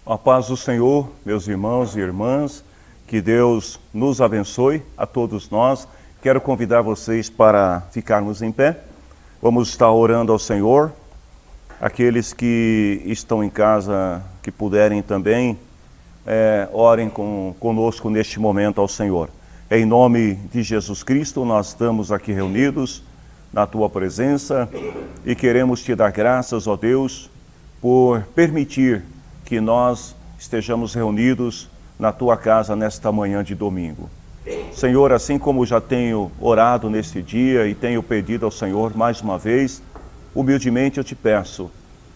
A paz do Senhor, meus irmãos e irmãs, que Deus nos abençoe a todos nós. Quero convidar vocês para ficarmos em pé. Vamos estar orando ao Senhor. Aqueles que estão em casa, que puderem também, orem conosco neste momento ao Senhor. Em nome de Jesus Cristo, nós estamos aqui reunidos na Tua presença e queremos Te dar graças, ó Deus, por permitir que nós estejamos reunidos na Tua casa nesta manhã de domingo. Senhor, assim como já tenho orado neste dia e tenho pedido ao Senhor mais uma vez, humildemente eu te peço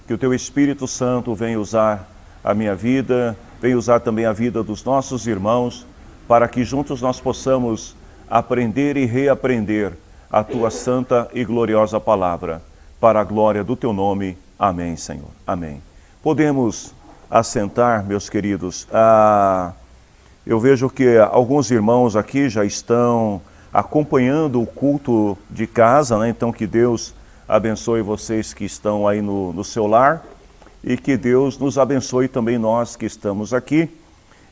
que o Teu Espírito Santo venha usar a minha vida, venha usar também a vida dos nossos irmãos, para que juntos nós possamos aprender e reaprender a Tua santa e gloriosa palavra, para a glória do Teu nome. Amém, Senhor. Amém. Podemos assentar, meus queridos. Eu vejo que alguns irmãos aqui já estão acompanhando o culto de casa, né? Então que Deus abençoe vocês que estão aí no seu lar e que Deus nos abençoe também nós que estamos aqui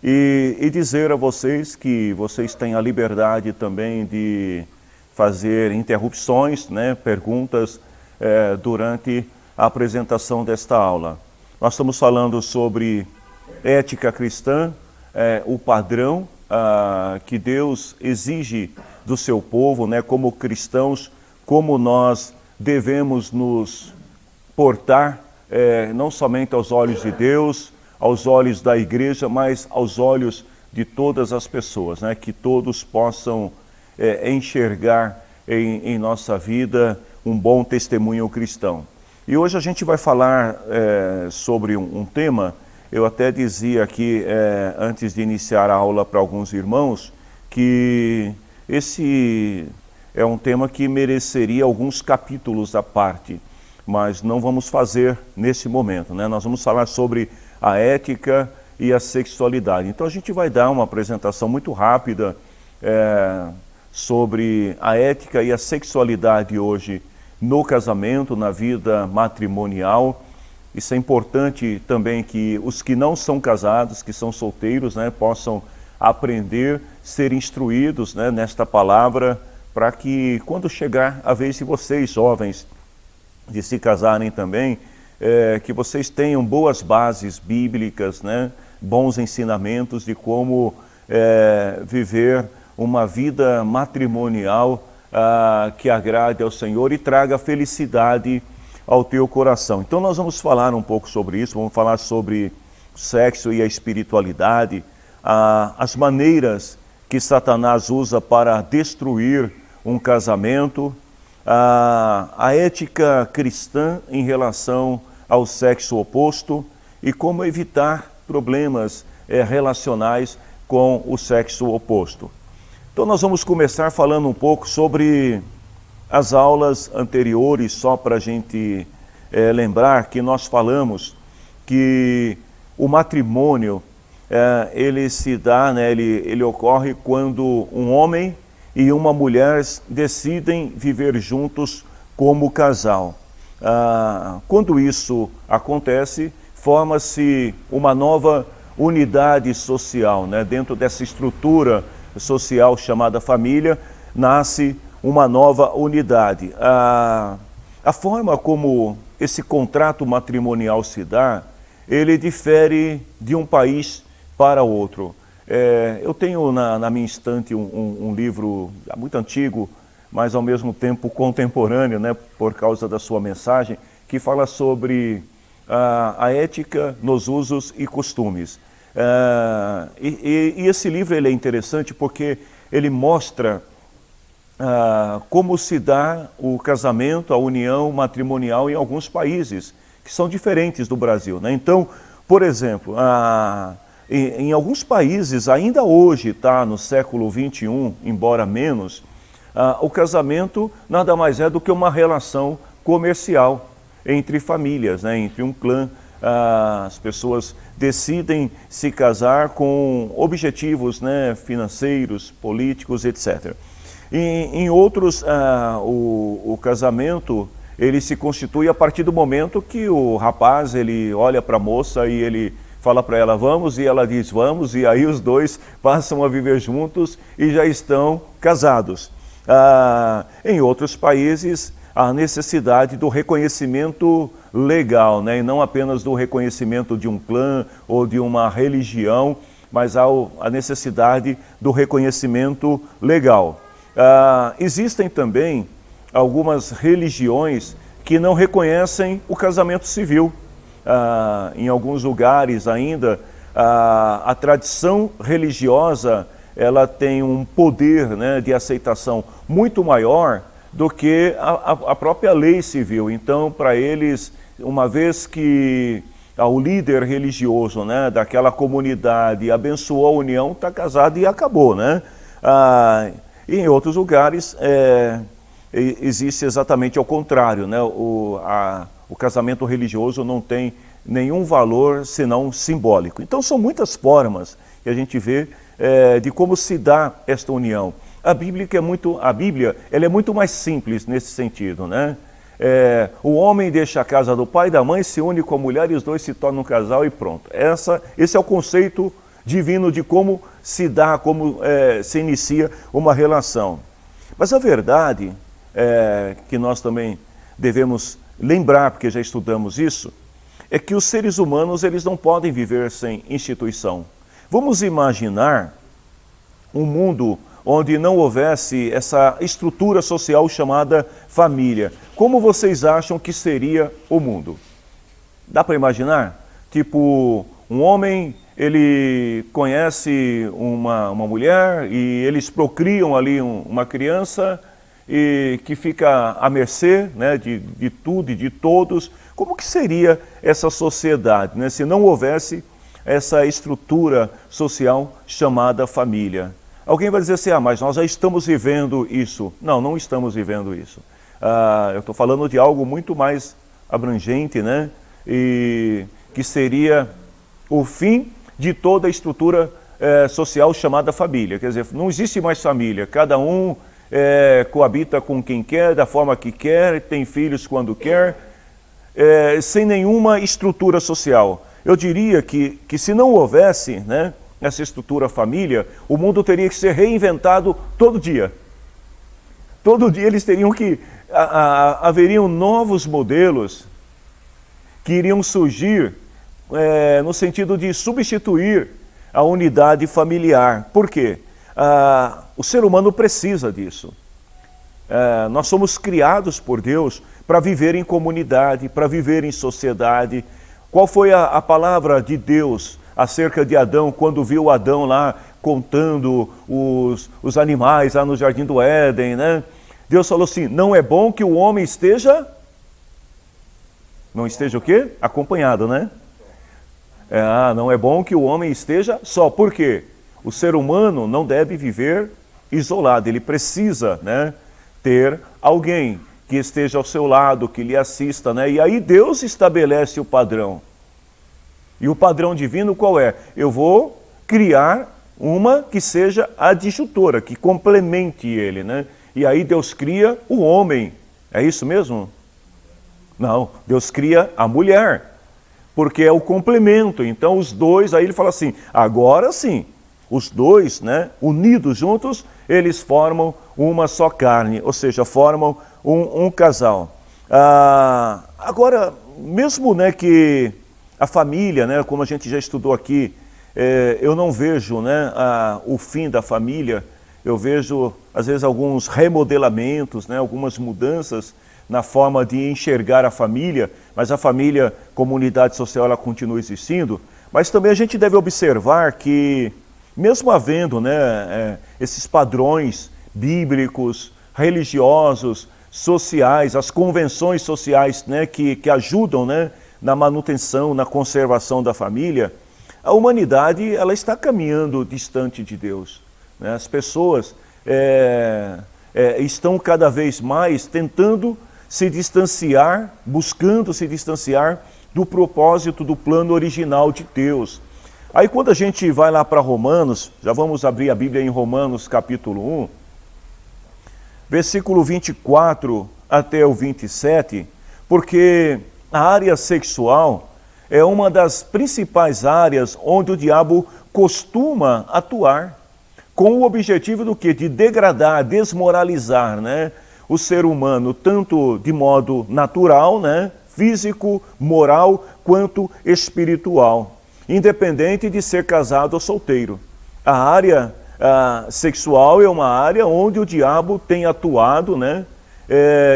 e dizer a vocês que vocês têm a liberdade também de fazer interrupções, né? Perguntas durante a apresentação desta aula. Nós estamos falando sobre ética cristã, o padrão que Deus exige do seu povo, né? Como cristãos, como nós devemos nos portar, não somente aos olhos de Deus, aos olhos da igreja, mas aos olhos de todas as pessoas, né? Que todos possam enxergar em nossa vida um bom testemunho cristão. E hoje a gente vai falar sobre um tema. Eu até dizia aqui, antes de iniciar a aula para alguns irmãos, que esse é um tema que mereceria alguns capítulos à parte, mas não vamos fazer nesse momento, né? Nós vamos falar sobre a ética e a sexualidade. Então a gente vai dar uma apresentação muito rápida sobre a ética e a sexualidade hoje no casamento, na vida matrimonial. Isso é importante também que os que não são casados, que são solteiros, né, possam aprender, ser instruídos, né, nesta palavra, para que quando chegar a vez de vocês, jovens, de se casarem também, que vocês tenham boas bases bíblicas, né, bons ensinamentos de como viver uma vida matrimonial que agrade ao Senhor e traga felicidade ao teu coração. Então nós vamos falar um pouco sobre isso, vamos falar sobre o sexo e a espiritualidade, as maneiras que Satanás usa para destruir um casamento, a ética cristã em relação ao sexo oposto e como evitar problemas relacionais com o sexo oposto. Então nós vamos começar falando um pouco sobre as aulas anteriores, só para a gente lembrar que nós falamos que o matrimônio, ele se dá, né, ele ocorre quando um homem e uma mulher decidem viver juntos como casal. Quando isso acontece, forma-se uma nova unidade social, né? Dentro dessa estrutura social chamada família, nasce uma nova unidade. A forma como esse contrato matrimonial se dá, ele difere de um país para outro. Eu tenho na minha estante um livro muito antigo, mas ao mesmo tempo contemporâneo, né, por causa da sua mensagem, que fala sobre a ética nos usos e costumes. E esse livro ele é interessante porque ele mostra como se dá o casamento, a união matrimonial em alguns países que são diferentes do Brasil, né? Então, por exemplo, em alguns países, ainda hoje, no século XXI, embora menos, o casamento nada mais é do que uma relação comercial entre famílias, né? Entre um clã. As pessoas decidem se casar com objetivos, né, financeiros, políticos, etc. Em outros, o casamento ele se constitui a partir do momento que o rapaz ele olha para a moça e ele fala para ela vamos, e ela diz vamos, e aí os dois passam a viver juntos e já estão casados. Em outros países, a necessidade do reconhecimento legal, né? E não apenas do reconhecimento de um clã ou de uma religião, mas a necessidade do reconhecimento legal. Existem também algumas religiões que não reconhecem o casamento civil. Em alguns lugares ainda, a tradição religiosa ela tem um poder, né, de aceitação muito maior do que a própria lei civil. Então, para eles, uma vez que o líder religioso, né, daquela comunidade abençoou a união, está casado e acabou, né? E em outros lugares existe exatamente ao contrário, né? O casamento religioso não tem nenhum valor senão simbólico. Então são muitas formas que a gente vê de como se dá esta união. A Bíblia ela é muito mais simples nesse sentido, né? O homem deixa a casa do pai e da mãe, se une com a mulher e os dois se tornam um casal e pronto. Esse é o conceito divino de como se dá, como se inicia uma relação. Mas a verdade que nós também devemos lembrar, porque já estudamos isso, é que os seres humanos eles não podem viver sem instituição. Vamos imaginar um mundo onde não houvesse essa estrutura social chamada família. Como vocês acham que seria o mundo? Dá para imaginar? Tipo, um homem, ele conhece uma mulher e eles procriam ali uma criança e que fica à mercê, né, de tudo e de todos. Como que seria essa sociedade, né, se não houvesse essa estrutura social chamada família? Alguém vai dizer assim, mas nós já estamos vivendo isso. Não, não estamos vivendo isso. Eu estou falando de algo muito mais abrangente, né? E que seria o fim de toda a estrutura social chamada família. Quer dizer, não existe mais família. Cada um coabita com quem quer, da forma que quer, tem filhos quando quer, sem nenhuma estrutura social. Eu diria que se não houvesse, né, essa estrutura família, o mundo teria que ser reinventado todo dia. Todo dia eles teriam que... haveriam novos modelos que iriam surgir no sentido de substituir a unidade familiar. Por quê? O ser humano precisa disso. Nós somos criados por Deus para viver em comunidade, para viver em sociedade. Qual foi a palavra de Deus acerca de Adão, quando viu Adão lá contando os animais lá no Jardim do Éden, né? Deus falou assim, não é bom que o homem esteja... Não esteja o quê? Acompanhado, né? Não é bom que o homem esteja só. Por quê? O ser humano não deve viver isolado, ele precisa, né, ter alguém que esteja ao seu lado, que lhe assista, né? E aí Deus estabelece o padrão. E o padrão divino qual é? Eu vou criar uma que seja adjutora, que complemente ele, né? E aí Deus cria o homem. É isso mesmo? Não, Deus cria a mulher, porque é o complemento. Então os dois, aí ele fala assim, agora sim, os dois, né, unidos juntos, eles formam uma só carne, ou seja, formam um casal. Agora, mesmo, né, que a família, né, como a gente já estudou aqui, eu não vejo, né, o fim da família. Eu vejo, às vezes, alguns remodelamentos, né, algumas mudanças na forma de enxergar a família, mas a família, comunidade social, ela continua existindo. Mas também a gente deve observar que, mesmo havendo, né, esses padrões bíblicos, religiosos, sociais, as convenções sociais, né, que ajudam, né, na manutenção, na conservação da família, a humanidade ela está caminhando distante de Deus, né? As pessoas estão cada vez mais tentando se distanciar, buscando se distanciar do propósito, do plano original de Deus. Aí quando a gente vai lá para Romanos, já vamos abrir a Bíblia em Romanos capítulo 1, versículo 24 até o 27, porque a área sexual, é uma das principais áreas onde o diabo costuma atuar, com o objetivo do quê? De degradar, desmoralizar, né, o ser humano, tanto de modo natural, né, físico, moral, quanto espiritual, independente de ser casado ou solteiro. A área sexual é uma área onde o diabo tem atuado, né,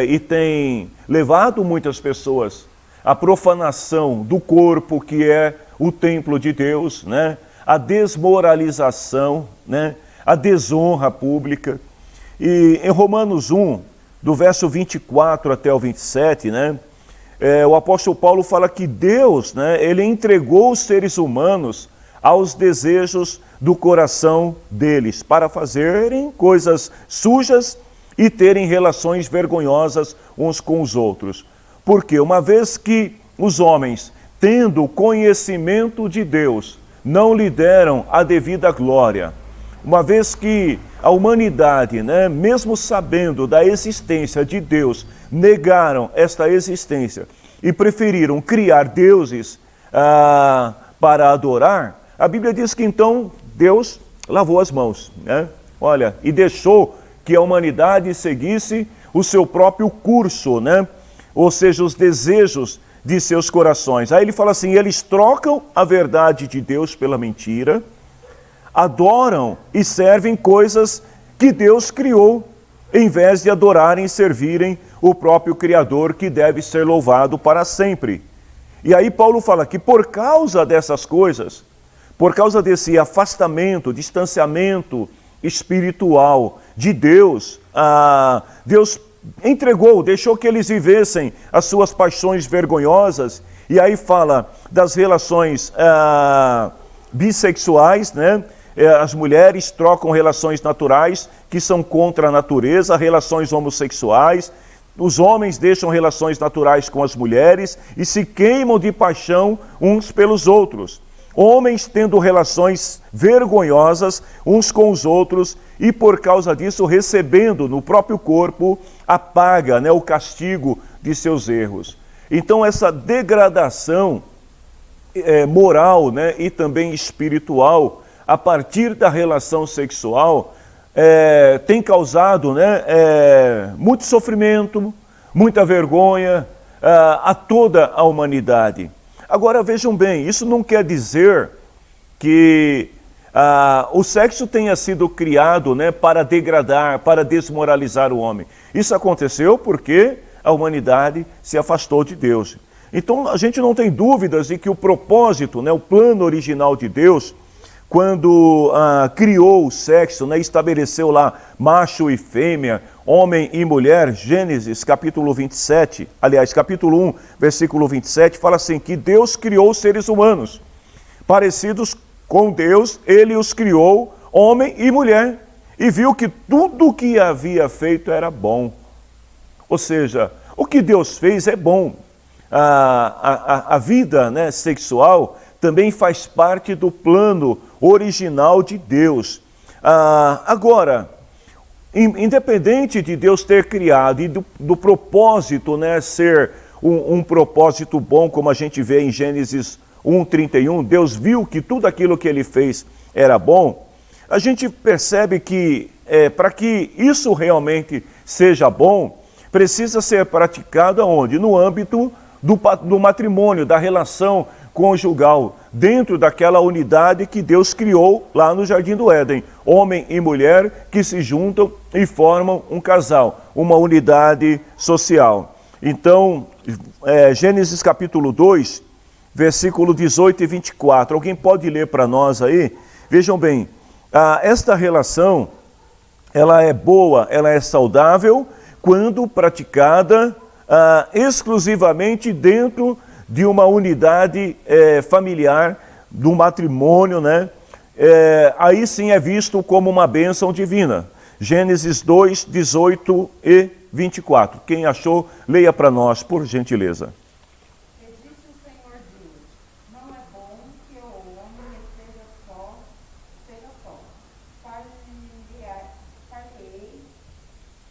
e tem levado muitas pessoas à profanação do corpo, que é o templo de Deus, né, a desmoralização, né, a desonra pública. E em Romanos 1, do verso 24 até o 27, né, o apóstolo Paulo fala que Deus, né, ele entregou os seres humanos aos desejos do coração deles, para fazerem coisas sujas e terem relações vergonhosas uns com os outros. Porque uma vez que os homens, tendo conhecimento de Deus, não lhe deram a devida glória, uma vez que a humanidade, né, mesmo sabendo da existência de Deus, negaram esta existência e preferiram criar deuses para adorar, a Bíblia diz que então Deus lavou as mãos, né? Olha, e deixou que a humanidade seguisse o seu próprio curso, né? Ou seja, os desejos de seus corações. Aí ele fala assim, eles trocam a verdade de Deus pela mentira, adoram e servem coisas que Deus criou, em vez de adorarem e servirem o próprio Criador, que deve ser louvado para sempre. E aí Paulo fala que por causa dessas coisas, por causa desse afastamento, distanciamento espiritual de Deus, Deus entregou, deixou que eles vivessem as suas paixões vergonhosas. E aí fala das relações bissexuais, né? As mulheres trocam relações naturais que são contra a natureza, relações homossexuais. Os homens deixam relações naturais com as mulheres e se queimam de paixão uns pelos outros. Homens tendo relações vergonhosas uns com os outros e por causa disso recebendo no próprio corpo a paga, né, o castigo de seus erros. Então essa degradação moral, né, e também espiritual a partir da relação sexual tem causado, né, muito sofrimento, muita vergonha a toda a humanidade. Agora vejam bem, isso não quer dizer que o sexo tenha sido criado, né, para degradar, para desmoralizar o homem. Isso aconteceu porque a humanidade se afastou de Deus. Então a gente não tem dúvidas de que o propósito, né, o plano original de Deus, quando criou o sexo, né, estabeleceu lá macho e fêmea, homem e mulher, Gênesis capítulo 27, aliás, capítulo 1, versículo 27, fala assim, que Deus criou os seres humanos, parecidos com Deus, ele os criou, homem e mulher, e viu que tudo o que havia feito era bom. Ou seja, o que Deus fez é bom. A vida, né, sexual também faz parte do plano original de Deus. Agora, independente de Deus ter criado e do propósito, né, ser um propósito bom, como a gente vê em Gênesis 1:31, Deus viu que tudo aquilo que ele fez era bom, a gente percebe que para que isso realmente seja bom, precisa ser praticado aonde? No âmbito do matrimônio, da relação conjugal, dentro daquela unidade que Deus criou lá no Jardim do Éden. Homem e mulher que se juntam e formam um casal, uma unidade social. Então, Gênesis capítulo 2, versículo 18 e 24. Alguém pode ler para nós aí? Vejam bem, esta relação, ela é boa, ela é saudável, quando praticada exclusivamente dentro de uma unidade familiar, do matrimônio, né? Aí sim é visto como uma bênção divina. Gênesis 2, 18 e 24. Quem achou, leia para nós, por gentileza. E disse o Senhor Deus, não é bom que o homem seja só. Far-lhe-ei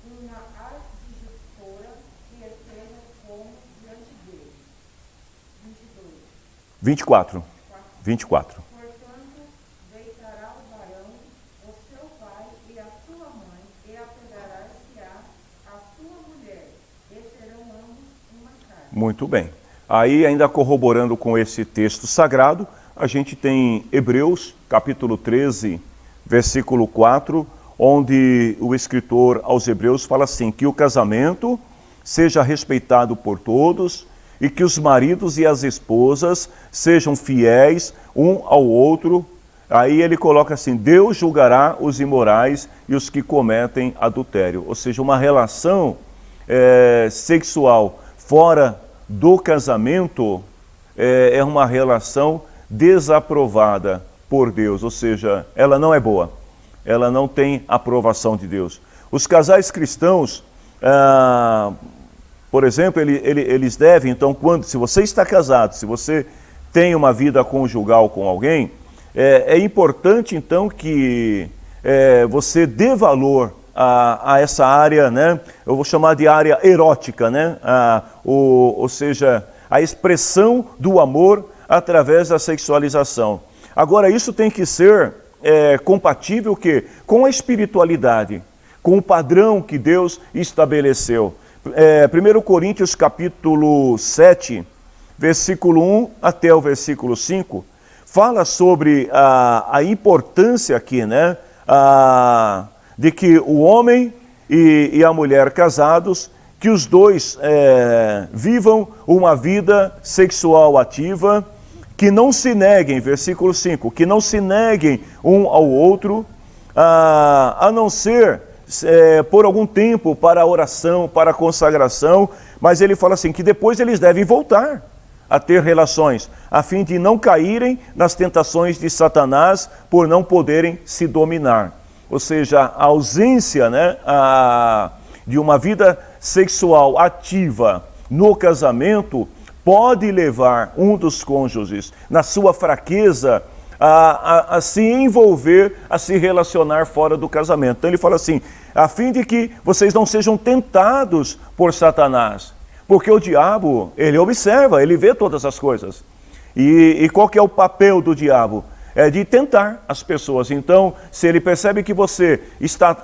uma adjutora que esteja como diante dele. 22. 24. 24. Portanto, deitará o varão, o seu pai e a sua mãe, e apegará-se-á a sua mulher, e serão ambos uma carne. Muito bem. Aí, ainda corroborando com esse texto sagrado, a gente tem Hebreus, capítulo 13, versículo 4, onde o escritor aos Hebreus fala assim, que o casamento seja respeitado por todos e que os maridos e as esposas sejam fiéis um ao outro. Aí ele coloca assim, Deus julgará os imorais e os que cometem adultério. Ou seja, uma relação sexual fora do casamento é uma relação desaprovada por Deus. Ou seja, ela não é boa. Ela não tem aprovação de Deus. Os casais cristãos, por exemplo, eles devem, então, se você está casado, se você tem uma vida conjugal com alguém, é importante, então, que você dê valor a essa área, né? Eu vou chamar de área erótica, né? Ou seja, a expressão do amor através da sexualização. Agora, isso tem que ser compatível com a espiritualidade, com o padrão que Deus estabeleceu. 1 Coríntios capítulo 7, versículo 1 até o versículo 5, fala sobre a importância aqui, né, de que o homem e a mulher casados, que os dois vivam uma vida sexual ativa, que não se neguem, versículo 5, que não se neguem um ao outro, a não ser por algum tempo para a oração, para a consagração, mas ele fala assim, que depois eles devem voltar a ter relações, a fim de não caírem nas tentações de Satanás por não poderem se dominar. Ou seja, a ausência, né, de uma vida sexual ativa no casamento pode levar um dos cônjuges, na sua fraqueza, a se envolver, a se relacionar fora do casamento. Então ele fala assim, a fim de que vocês não sejam tentados por Satanás. Porque o diabo, ele observa, ele vê todas as coisas. E qual que é o papel do diabo? É de tentar as pessoas. Então, se ele percebe que você está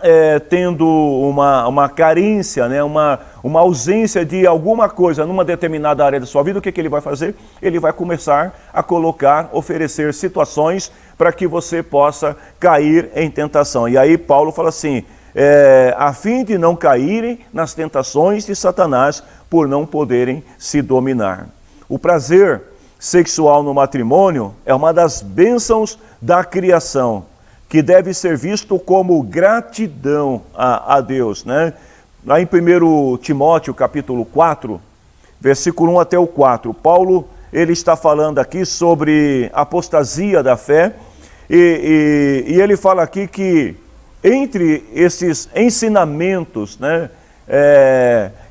tendo uma carência, né, uma ausência de alguma coisa numa determinada área da sua vida, o que ele vai fazer? Ele vai começar a oferecer situações para que você possa cair em tentação. E aí Paulo fala assim, a fim de não caírem nas tentações de Satanás por não poderem se dominar. O prazer sexual no matrimônio é uma das bênçãos da criação, que deve ser visto como gratidão a Deus, né? Lá em 1 Timóteo, capítulo 4, versículo 1 até o 4, Paulo, ele está falando aqui sobre apostasia da fé, e ele fala aqui que entre esses ensinamentos, né,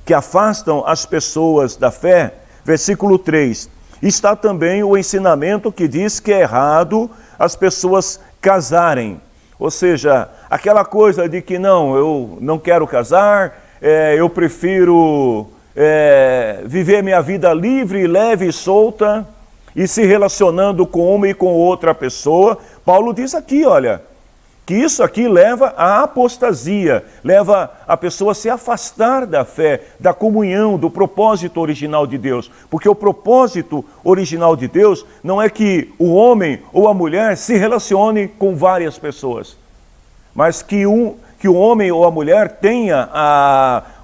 que afastam as pessoas da fé, versículo 3, está também o ensinamento que diz que é errado as pessoas casarem. Ou seja, aquela coisa de que não, eu não quero casar, eu prefiro viver minha vida livre, leve e solta, e se relacionando com uma e com outra pessoa. Paulo diz aqui, olha, que isso aqui leva à apostasia, leva a pessoa a se afastar da fé, da comunhão, do propósito original de Deus. Porque o propósito original de Deus não é que o homem ou a mulher se relacione com várias pessoas, mas que o homem ou a mulher tenha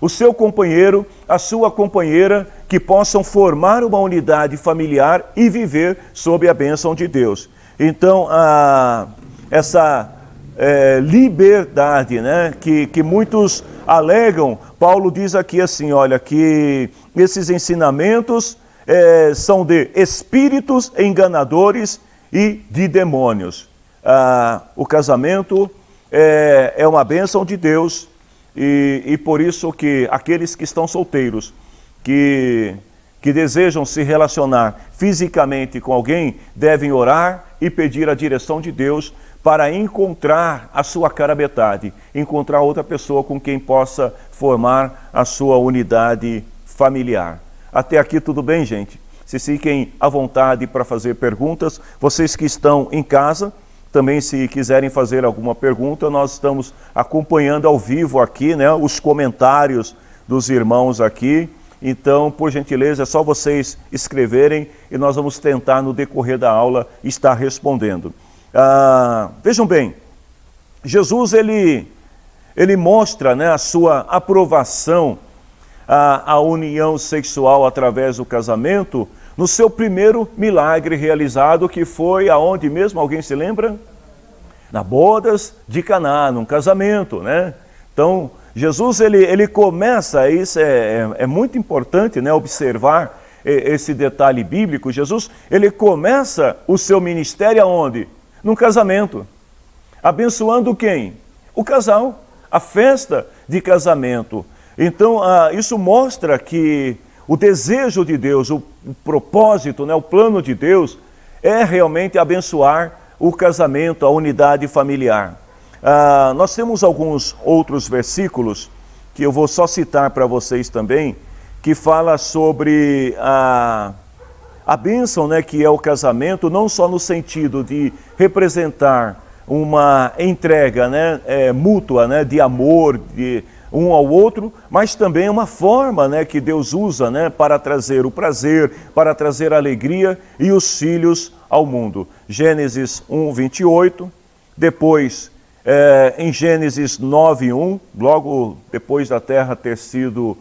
o seu companheiro, a sua companheira, que possam formar uma unidade familiar e viver sob a bênção de Deus. Então, essa liberdade, né, que muitos alegam, Paulo diz aqui assim, olha, que esses ensinamentos são de espíritos enganadores e de demônios. O casamento é uma bênção de Deus e por isso que aqueles que estão solteiros, que desejam se relacionar fisicamente com alguém, devem orar e pedir a direção de Deus para encontrar a sua cara-metade, encontrar outra pessoa com quem possa formar a sua unidade familiar. Até aqui tudo bem, gente? se fiquem à vontade para fazer perguntas. Vocês que estão em casa, também se quiserem fazer alguma pergunta, nós estamos acompanhando ao vivo aqui, né, os comentários dos irmãos aqui. Então, por gentileza, é só vocês escreverem e nós vamos tentar no decorrer da aula estar respondendo. Vejam bem, Jesus ele mostra, né, a sua aprovação à união sexual através do casamento no seu primeiro milagre realizado, que foi aonde mesmo? Alguém se lembra? Na bodas de Caná, num casamento, né? Então, Jesus ele começa, isso é muito importante, né, observar esse detalhe bíblico. Jesus ele começa o seu ministério aonde? Num casamento. Abençoando quem? O casal, a festa de casamento. Então, isso mostra que o desejo de Deus, o propósito, né, o plano de Deus é realmente abençoar o casamento, a unidade familiar. Nós temos alguns outros versículos que eu vou só citar para vocês também, que fala sobre a bênção, né, que é o casamento, não só no sentido de representar uma entrega, né, mútua, né, de amor, de um ao outro, mas também uma forma, né, que Deus usa, né, para trazer o prazer, para trazer a alegria e os filhos ao mundo. Gênesis 1:28, depois em Gênesis 9:1, logo depois da terra ter sido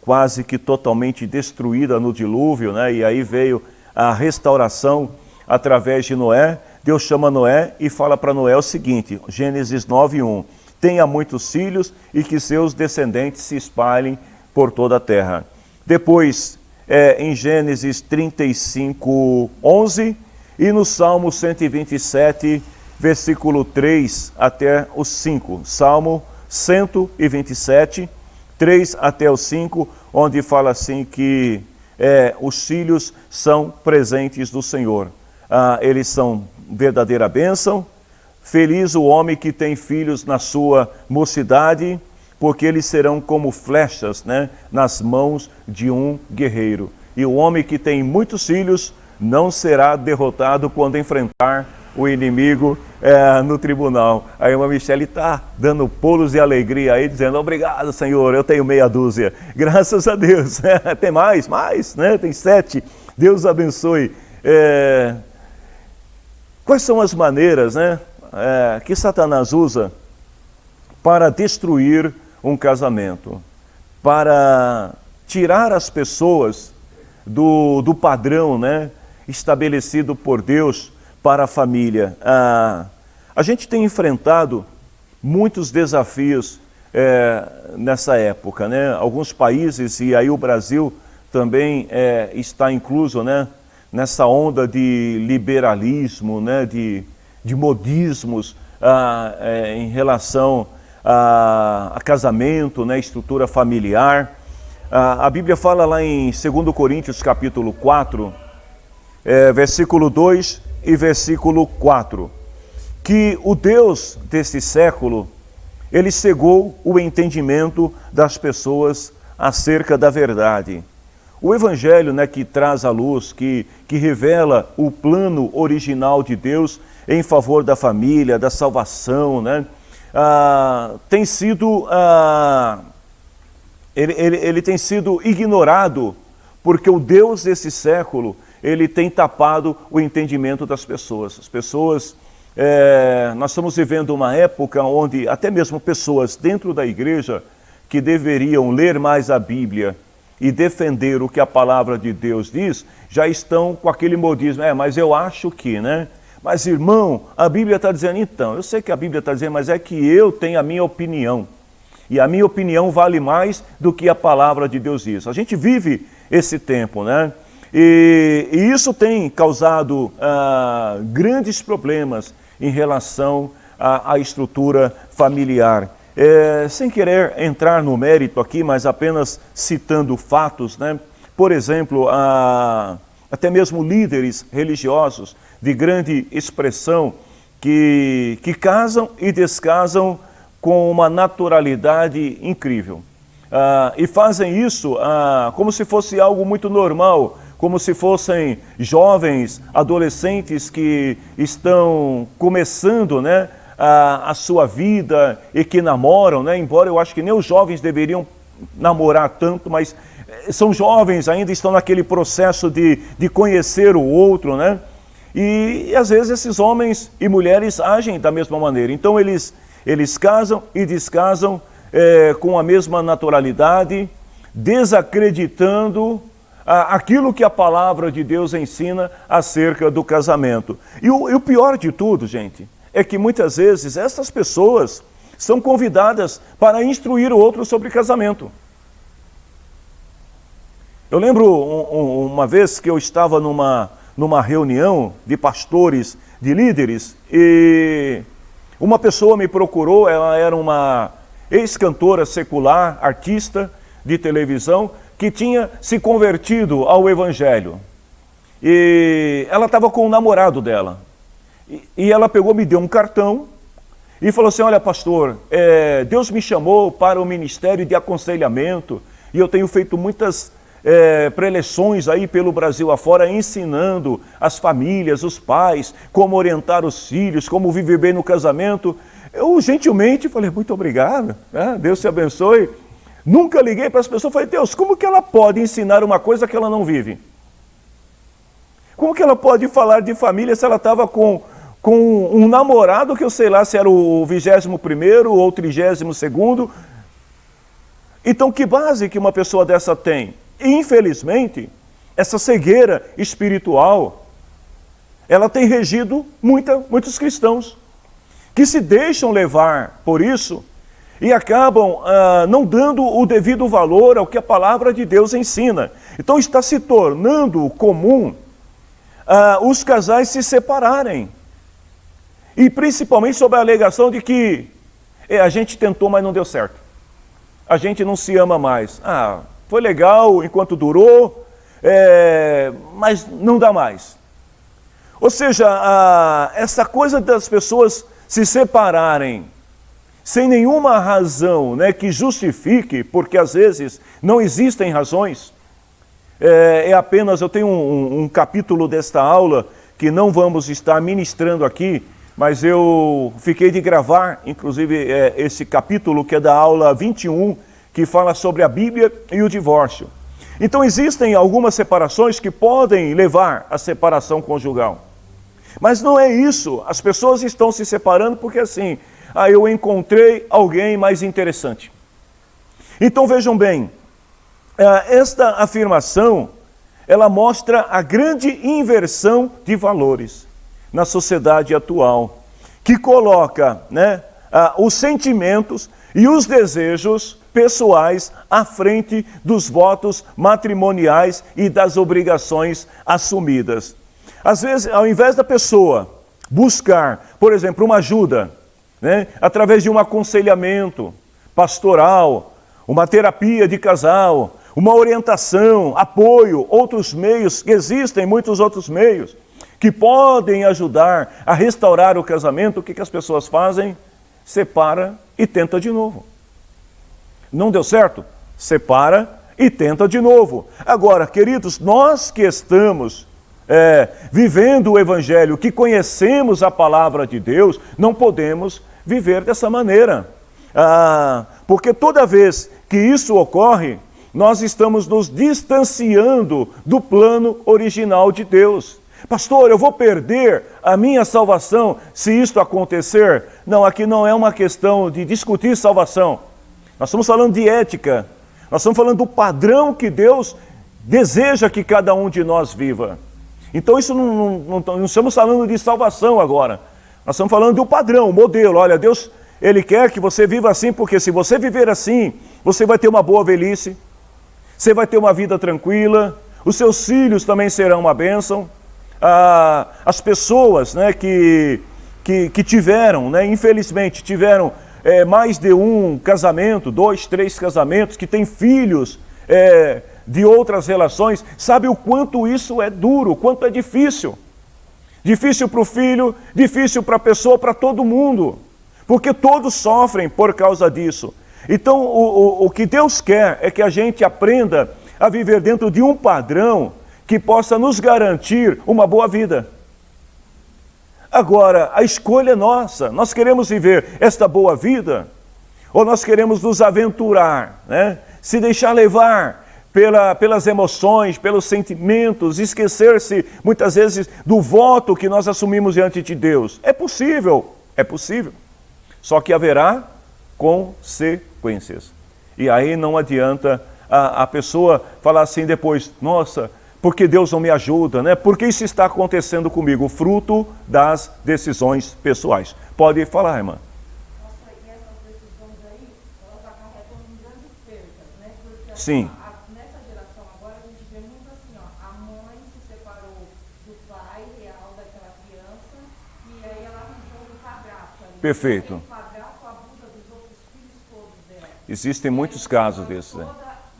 quase que totalmente destruída no dilúvio, né, e aí veio a restauração através de Noé. Deus chama Noé e fala para Noé o seguinte, Gênesis 9:1, tenha muitos filhos e que seus descendentes se espalhem por toda a terra. Depois, em Gênesis 35:11 e no Salmo 127, versículo 3 até o 5. Salmo 127, 3 até o 5, onde fala assim que os filhos são presentes do Senhor. Eles são verdadeira bênção. Feliz o homem que tem filhos na sua mocidade, porque eles serão como flechas, né, nas mãos de um guerreiro. E o homem que tem muitos filhos não será derrotado quando enfrentar o inimigo no tribunal. Aí a irmã Michele está dando pulos de alegria aí, dizendo, obrigado, Senhor, eu tenho meia dúzia. Graças a Deus. Tem mais, né? Tem 7. Deus abençoe. Quais são as maneiras, né, que Satanás usa para destruir um casamento? Para tirar as pessoas do padrão, né, estabelecido por Deus para a família. A gente tem enfrentado muitos desafios nessa época, né? Alguns países, e aí o Brasil também está incluso, né, nessa onda de liberalismo, né, de modismos em relação a casamento, né, estrutura familiar. A Bíblia fala lá em 2 Coríntios capítulo 4, versículo 2 e versículo 4, que o Deus desse século, ele cegou o entendimento das pessoas acerca da verdade. O Evangelho, né, que traz à luz, que revela o plano original de Deus em favor da família, da salvação, né, tem sido, ele tem sido ignorado, porque o Deus desse século, ele tem tapado o entendimento das pessoas. As pessoas, nós estamos vivendo uma época onde até mesmo pessoas dentro da igreja que deveriam ler mais a Bíblia e defender o que a palavra de Deus diz, já estão com aquele modismo, mas eu acho que, né? Mas irmão, a Bíblia está dizendo, então, eu sei que a Bíblia está dizendo, mas é que eu tenho a minha opinião. E a minha opinião vale mais do que a palavra de Deus diz. A gente vive esse tempo, né? E isso tem causado grandes problemas em relação à estrutura familiar. Sem querer entrar no mérito aqui, mas apenas citando fatos, né? Por exemplo, até mesmo líderes religiosos de grande expressão que casam e descasam com uma naturalidade incrível. E fazem isso como se fosse algo muito normal, como se fossem jovens, adolescentes que estão começando, né, a sua vida e que namoram, né? Embora eu acho que nem os jovens deveriam namorar tanto, mas são jovens, ainda estão naquele processo de conhecer o outro, né? E às vezes esses homens e mulheres agem da mesma maneira. Então eles casam e descasam com a mesma naturalidade, desacreditando aquilo que a palavra de Deus ensina acerca do casamento. E o pior de tudo, gente, é que muitas vezes essas pessoas são convidadas para instruir o outro sobre casamento. Eu lembro uma vez que eu estava numa reunião de pastores, de líderes, e uma pessoa me procurou, ela era uma ex-cantora secular, artista de televisão, que tinha se convertido ao Evangelho. E ela estava com o namorado dela. E ela pegou, me deu um cartão e falou assim: olha, pastor, Deus me chamou para o ministério de aconselhamento e eu tenho feito muitas preleções aí pelo Brasil afora, ensinando as famílias, os pais, como orientar os filhos, como viver bem no casamento. Eu gentilmente falei: muito obrigado, né? Deus te abençoe. Nunca liguei para as pessoas, falei: Deus, como que ela pode ensinar uma coisa que ela não vive? Como que ela pode falar de família se ela estava com um namorado que eu sei lá se era o 21º ou 32º? Então que base que uma pessoa dessa tem? E, infelizmente, essa cegueira espiritual, ela tem regido muitos cristãos que se deixam levar por isso e acabam não dando o devido valor ao que a palavra de Deus ensina. Então está se tornando comum os casais se separarem. E principalmente sob a alegação de que a gente tentou, mas não deu certo. A gente não se ama mais. Foi legal enquanto durou, mas não dá mais. Ou seja, essa coisa das pessoas se separarem sem nenhuma razão, né, que justifique, porque às vezes não existem razões. Eu tenho um capítulo desta aula que não vamos estar ministrando aqui, mas eu fiquei de gravar, inclusive, esse capítulo que é da aula 21, que fala sobre a Bíblia e o divórcio. Então existem algumas separações que podem levar à separação conjugal. Mas não é isso, as pessoas estão se separando porque assim, eu encontrei alguém mais interessante. Então vejam bem, esta afirmação, ela mostra a grande inversão de valores na sociedade atual, que coloca, né, os sentimentos e os desejos pessoais à frente dos votos matrimoniais e das obrigações assumidas. Às vezes, ao invés da pessoa buscar, por exemplo, uma ajuda, né, através de um aconselhamento pastoral, uma terapia de casal, uma orientação, apoio, outros meios, existem muitos outros meios que podem ajudar a restaurar o casamento, o que as pessoas fazem? Separa e tenta de novo. Não deu certo? Separa e tenta de novo. Agora, queridos, nós que estamos vivendo o Evangelho, que conhecemos a palavra de Deus, não podemos viver dessa maneira. Porque toda vez que isso ocorre, nós estamos nos distanciando do plano original de Deus. Pastor, eu vou perder a minha salvação se isto acontecer? Não, aqui não é uma questão de discutir salvação. Nós estamos falando de ética. Nós estamos falando do padrão que Deus deseja que cada um de nós viva. Então isso não estamos falando de salvação agora. Nós estamos falando do padrão, o modelo. Olha, Deus, Ele quer que você viva assim, porque se você viver assim, você vai ter uma boa velhice, você vai ter uma vida tranquila, os seus filhos também serão uma bênção. As pessoas, né, que tiveram, né, infelizmente, tiveram mais de um casamento, 2, 3 casamentos, que têm filhos de outras relações, sabe o quanto isso é duro, o quanto é difícil. Difícil para o filho, difícil para a pessoa, para todo mundo, porque todos sofrem por causa disso. Então, o que Deus quer é que a gente aprenda a viver dentro de um padrão que possa nos garantir uma boa vida. Agora, a escolha é nossa. Nós queremos viver esta boa vida ou nós queremos nos aventurar, né? Se deixar levar pelas emoções, pelos sentimentos, esquecer-se muitas vezes do voto que nós assumimos diante de Deus. É possível, é possível. Só que haverá consequências. E aí não adianta a pessoa falar assim depois, nossa, porque Deus não me ajuda, né? Por que isso está acontecendo comigo? Fruto das decisões pessoais. Pode falar, irmã. Nossa, e essas decisões aí, elas acarretam em grandes perdas, né? Porque Sim. nessa geração agora a gente vê muito assim, ó, a mãe se separou do pai real daquela criança e aí ela arranjou um padrasto ali. Perfeito. E o padrasto abusa dos outros filhos todos dela. Existem muitos casos desses, né?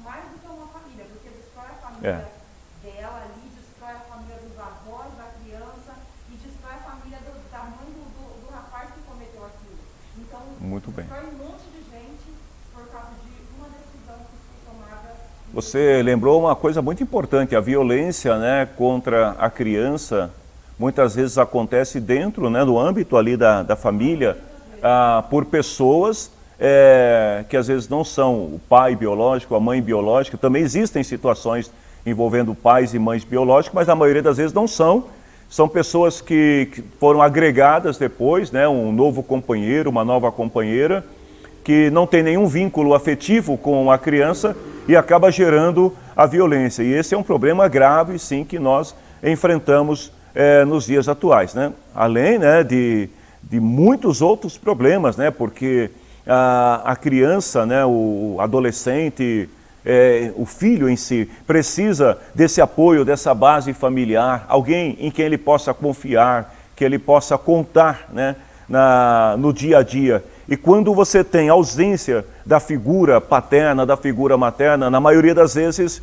Mais do que uma família, porque destrói a família É. dela ali, destrói a família dos avós da criança e destrói a família da mãe do rapaz que cometeu aquilo. Então, Muito bem. destrói um monte de gente por causa de uma decisão que foi tomada. Você lembrou uma coisa muito importante, a violência, né, contra a criança, muitas vezes acontece dentro, né, do âmbito ali da família, por pessoas que às vezes não são o pai biológico, a mãe biológica. Também existem situações envolvendo pais e mães biológicos, mas a maioria das vezes não são. São pessoas que foram agregadas depois, né, um novo companheiro, uma nova companheira, que não tem nenhum vínculo afetivo com a criança e acaba gerando a violência. E esse é um problema grave, sim, que nós enfrentamos nos dias atuais, né? Além, né, de muitos outros problemas, né? Porque a criança, né, o adolescente, o filho em si, precisa desse apoio, dessa base familiar, alguém em quem ele possa confiar, que ele possa contar, né, no dia a dia. E quando você tem ausência da figura paterna, da figura materna, na maioria das vezes,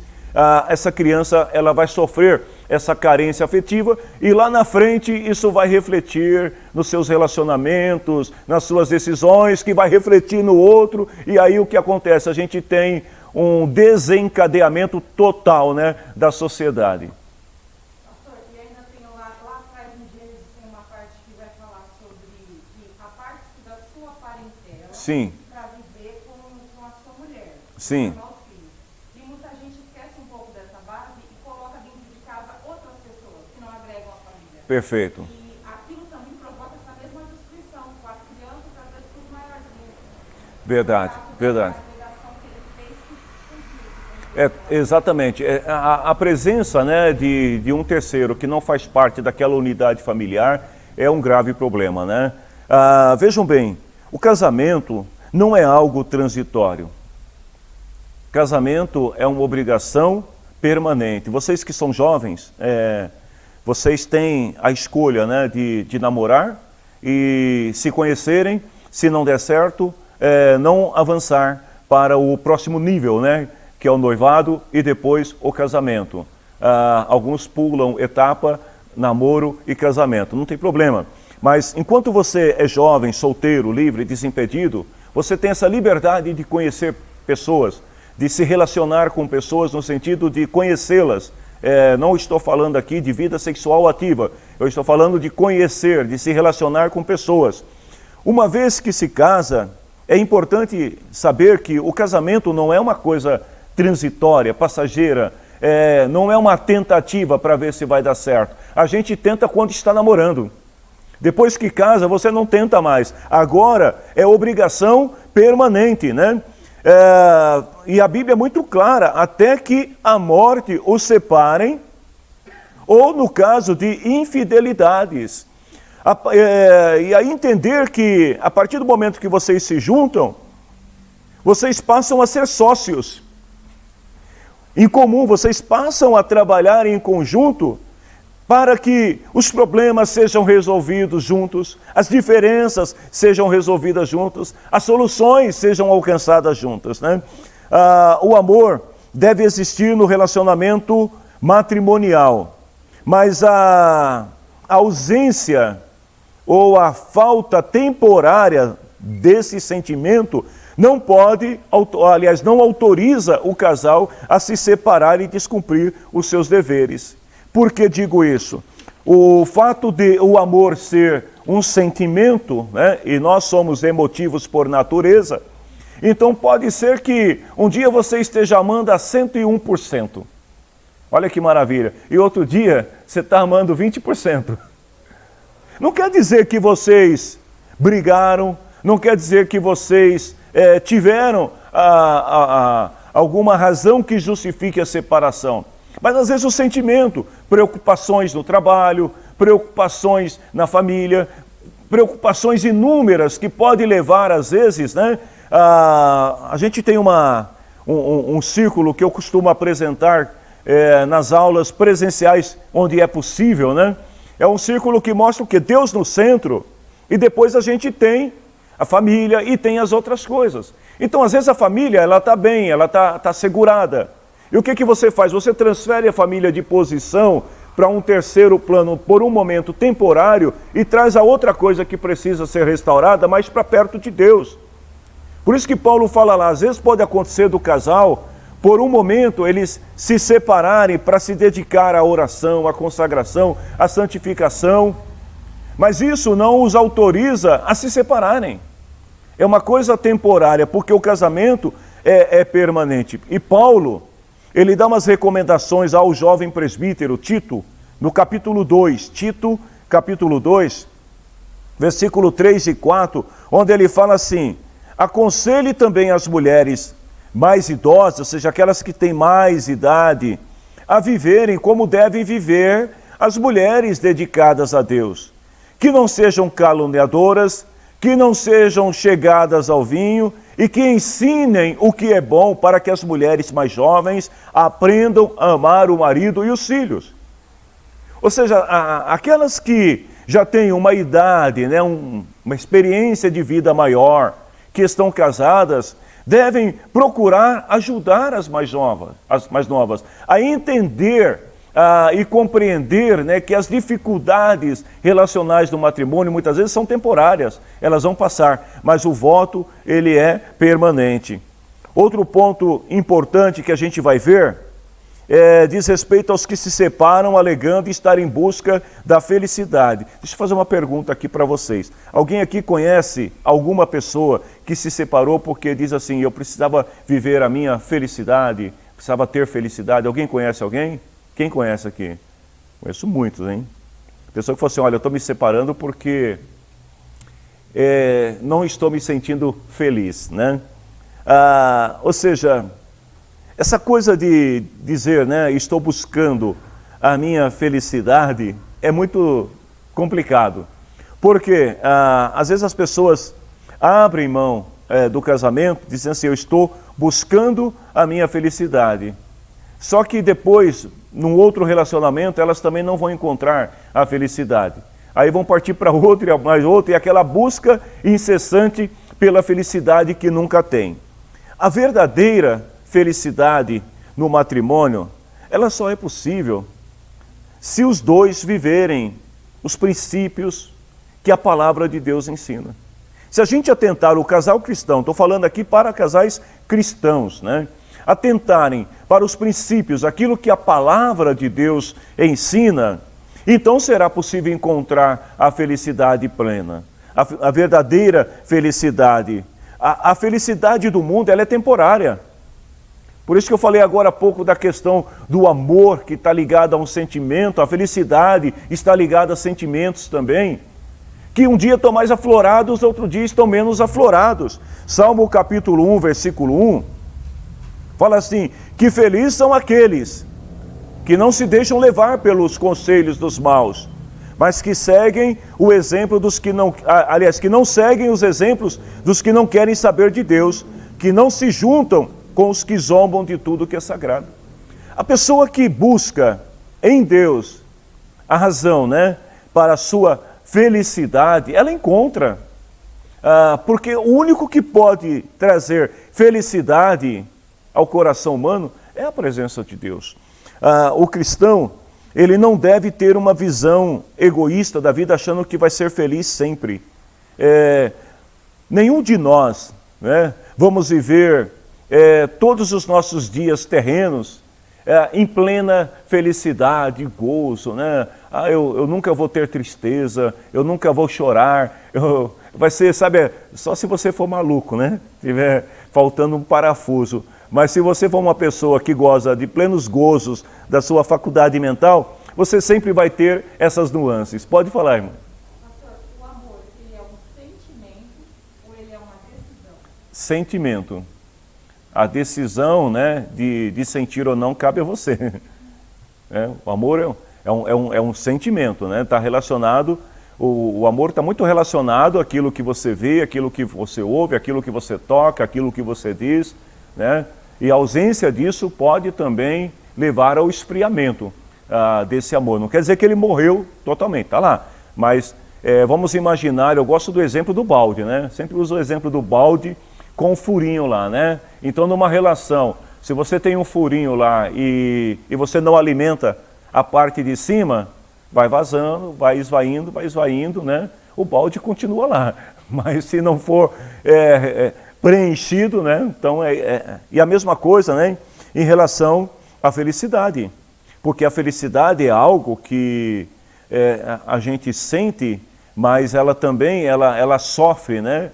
essa criança ela vai sofrer essa carência afetiva e lá na frente isso vai refletir nos seus relacionamentos, nas suas decisões, que vai refletir no outro, e aí o que acontece? A gente tem um desencadeamento total, né, da sociedade. Pastor, e ainda tem lá atrás em Gênesis tem uma parte que vai falar sobre que a parte da sua parentela Sim. para viver com a sua mulher. Sim. Com os filhos. E muita gente esquece um pouco dessa base e coloca dentro de casa outras pessoas que não agregam a família. Perfeito. E aquilo também provoca essa mesma destruição com as crianças, às vezes com os maiorzinhos. Verdade, verdade. A ligação que ele fez que Exatamente. A presença, né, de um terceiro que não faz parte daquela unidade familiar é um grave problema, né? Vejam bem, o casamento não é algo transitório. Casamento é uma obrigação permanente. Vocês que são jovens, vocês têm a escolha, né, de namorar e se conhecerem, se não der certo, não avançar para o próximo nível, né, que é o noivado e depois o casamento. Alguns pulam etapa, namoro e casamento, não tem problema. Mas enquanto você é jovem, solteiro, livre, desimpedido, você tem essa liberdade de conhecer pessoas, de se relacionar com pessoas no sentido de conhecê-las. Não estou falando aqui de vida sexual ativa, eu estou falando de conhecer, de se relacionar com pessoas. Uma vez que se casa, é importante saber que o casamento não é uma coisa transitória, passageira, não é uma tentativa para ver se vai dar certo. A gente tenta quando está namorando. Depois que casa, você não tenta mais. Agora é obrigação permanente, né? E a Bíblia é muito clara, até que a morte os separem, ou no caso de infidelidades. E aí entender que a partir do momento que vocês se juntam, vocês passam a ser sócios. Em comum, vocês passam a trabalhar em conjunto para que os problemas sejam resolvidos juntos, as diferenças sejam resolvidas juntos, as soluções sejam alcançadas juntas, né? O amor deve existir no relacionamento matrimonial, mas a ausência ou a falta temporária desse sentimento não pode, aliás, não autoriza o casal a se separar e descumprir os seus deveres. Por que digo isso? O fato de o amor ser um sentimento, né, e nós somos emotivos por natureza, então pode ser que um dia você esteja amando a 101%. Olha que maravilha. E outro dia você está amando 20%. Não quer dizer que vocês brigaram, não quer dizer que vocês tiveram alguma razão que justifique a separação. Mas às vezes o sentimento, preocupações no trabalho, preocupações na família, preocupações inúmeras que podem levar às vezes, né? A gente tem um círculo que eu costumo apresentar nas aulas presenciais onde é possível, né? É um círculo que mostra o quê? Deus no centro, e depois a gente tem a família e tem as outras coisas. Então às vezes a família ela está bem, ela está segurada. E o que você faz? Você transfere a família de posição para um terceiro plano por um momento temporário e traz a outra coisa que precisa ser restaurada mais para perto de Deus. Por isso que Paulo fala lá, às vezes pode acontecer do casal, por um momento eles se separarem para se dedicar à oração, à consagração, à santificação, mas isso não os autoriza a se separarem. É uma coisa temporária, porque o casamento é permanente. E Paulo, ele dá umas recomendações ao jovem presbítero Tito, no capítulo 2, Tito, capítulo 2, versículo 3 e 4, onde ele fala assim: aconselhe também as mulheres mais idosas, ou seja, aquelas que têm mais idade, a viverem como devem viver as mulheres dedicadas a Deus, que não sejam caluniadoras, que não sejam chegadas ao vinho e que ensinem o que é bom para que as mulheres mais jovens aprendam a amar o marido e os filhos. Ou seja, aquelas que já têm uma idade, né, uma experiência de vida maior, que estão casadas, devem procurar ajudar as mais novas a entender e compreender, né, que as dificuldades relacionais do matrimônio muitas vezes são temporárias, elas vão passar, mas o voto ele é permanente. Outro ponto importante que a gente vai ver diz respeito aos que se separam alegando estar em busca da felicidade. Deixa eu fazer uma pergunta aqui para vocês. Alguém aqui conhece alguma pessoa que se separou porque diz assim, eu precisava viver a minha felicidade, precisava ter felicidade? Alguém conhece alguém? Quem conhece aqui? Conheço muitos, hein? Pessoa que falou assim, olha, eu estou me separando porque não estou me sentindo feliz, né? Ou seja, essa coisa de dizer, né, estou buscando a minha felicidade é muito complicado. Porque às vezes as pessoas abrem mão do casamento, dizendo assim, eu estou buscando a minha felicidade. Só que depois, num outro relacionamento, elas também não vão encontrar a felicidade. Aí vão partir para outro e mais outro, e aquela busca incessante pela felicidade que nunca tem. A verdadeira felicidade no matrimônio, ela só é possível se os dois viverem os princípios que a palavra de Deus ensina. Se a gente atentar o casal cristão, estou falando aqui para casais cristãos, né? Atentarem para os princípios, aquilo que a palavra de Deus ensina, então será possível encontrar a felicidade plena, a verdadeira felicidade. A felicidade do mundo, ela é temporária. Por isso que eu falei agora há pouco da questão do amor, que está ligado a um sentimento, a felicidade está ligada a sentimentos também, que um dia estão mais aflorados, outro dia estão menos aflorados. Salmo capítulo 1, versículo 1, fala assim, que felizes são aqueles que não se deixam levar pelos conselhos dos maus, mas que seguem o exemplo dos que não, que não seguem os exemplos dos que não querem saber de Deus, que não se juntam com os que zombam de tudo que é sagrado. A pessoa que busca em Deus a razão, né, para a sua felicidade, ela encontra. Porque o único que pode trazer felicidade ao coração humano é a presença de Deus. O cristão, ele não deve ter uma visão egoísta da vida achando que vai ser feliz sempre. Nenhum de nós, né, vamos viver todos os nossos dias terrenos em plena felicidade, gozo, né? Eu nunca vou ter tristeza, eu nunca vou chorar, vai ser, sabe, só se você for maluco, né? Tiver faltando um parafuso. Mas se você for uma pessoa que goza de plenos gozos da sua faculdade mental, você sempre vai ter essas nuances. Pode falar, irmão. Pastor, o amor, ele é um sentimento ou ele é uma decisão? Sentimento. A decisão, né, de sentir ou não cabe a você. O amor é um sentimento, né? Está relacionado, o amor está muito relacionado àquilo que você vê, àquilo que você ouve, àquilo que você toca, àquilo que você diz, né? E a ausência disso pode também levar ao esfriamento desse amor. Não quer dizer que ele morreu totalmente, está lá. Mas vamos imaginar, eu gosto do exemplo do balde, né? Sempre uso o exemplo do balde com o furinho lá, né? Então, numa relação, se você tem um furinho lá e você não alimenta a parte de cima, vai vazando, vai esvaindo, né? O balde continua lá. Mas se não for preenchido, né? Então, e a mesma coisa, né? Em relação à felicidade. Porque a felicidade é algo que a gente sente, mas ela também ela sofre, né?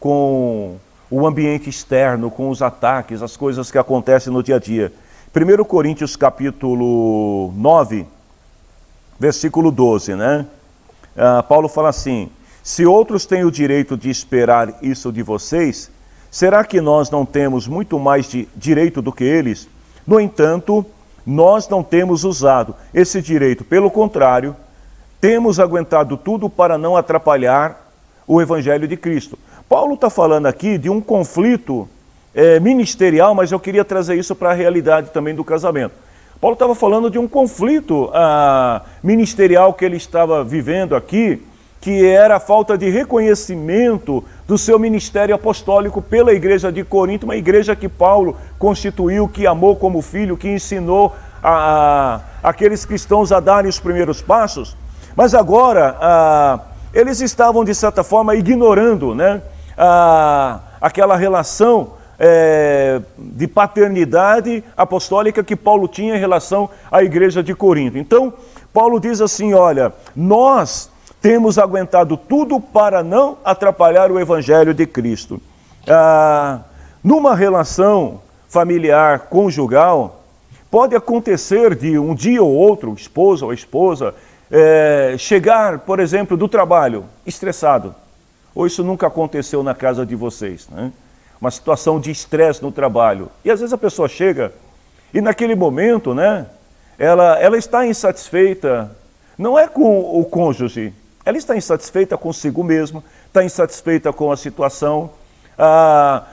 Com o ambiente externo, com os ataques, as coisas que acontecem no dia a dia. 1 Coríntios capítulo 9, versículo 12, né? Paulo fala assim: se outros têm o direito de esperar isso de vocês, será que nós não temos muito mais de direito do que eles? No entanto, nós não temos usado esse direito, pelo contrário, temos aguentado tudo para não atrapalhar o Evangelho de Cristo. Paulo está falando aqui de um conflito ministerial, mas eu queria trazer isso para a realidade também do casamento. Paulo estava falando de um conflito ministerial que ele estava vivendo aqui, que era a falta de reconhecimento do seu ministério apostólico pela igreja de Corinto, uma igreja que Paulo constituiu, que amou como filho, que ensinou aqueles cristãos a darem os primeiros passos. Mas agora, eles estavam, de certa forma, ignorando, né, aquela relação de paternidade apostólica que Paulo tinha em relação à igreja de Corinto. Então, Paulo diz assim, olha, nós temos aguentado tudo para não atrapalhar o Evangelho de Cristo. Numa relação familiar, conjugal, pode acontecer de um dia ou outro, o esposo ou a esposa, chegar, por exemplo, do trabalho, estressado. Ou isso nunca aconteceu na casa de vocês, né? Uma situação de estresse no trabalho. E às vezes a pessoa chega e naquele momento, né, ela está insatisfeita, não é com o cônjuge, ela está insatisfeita consigo mesma, está insatisfeita com a situação,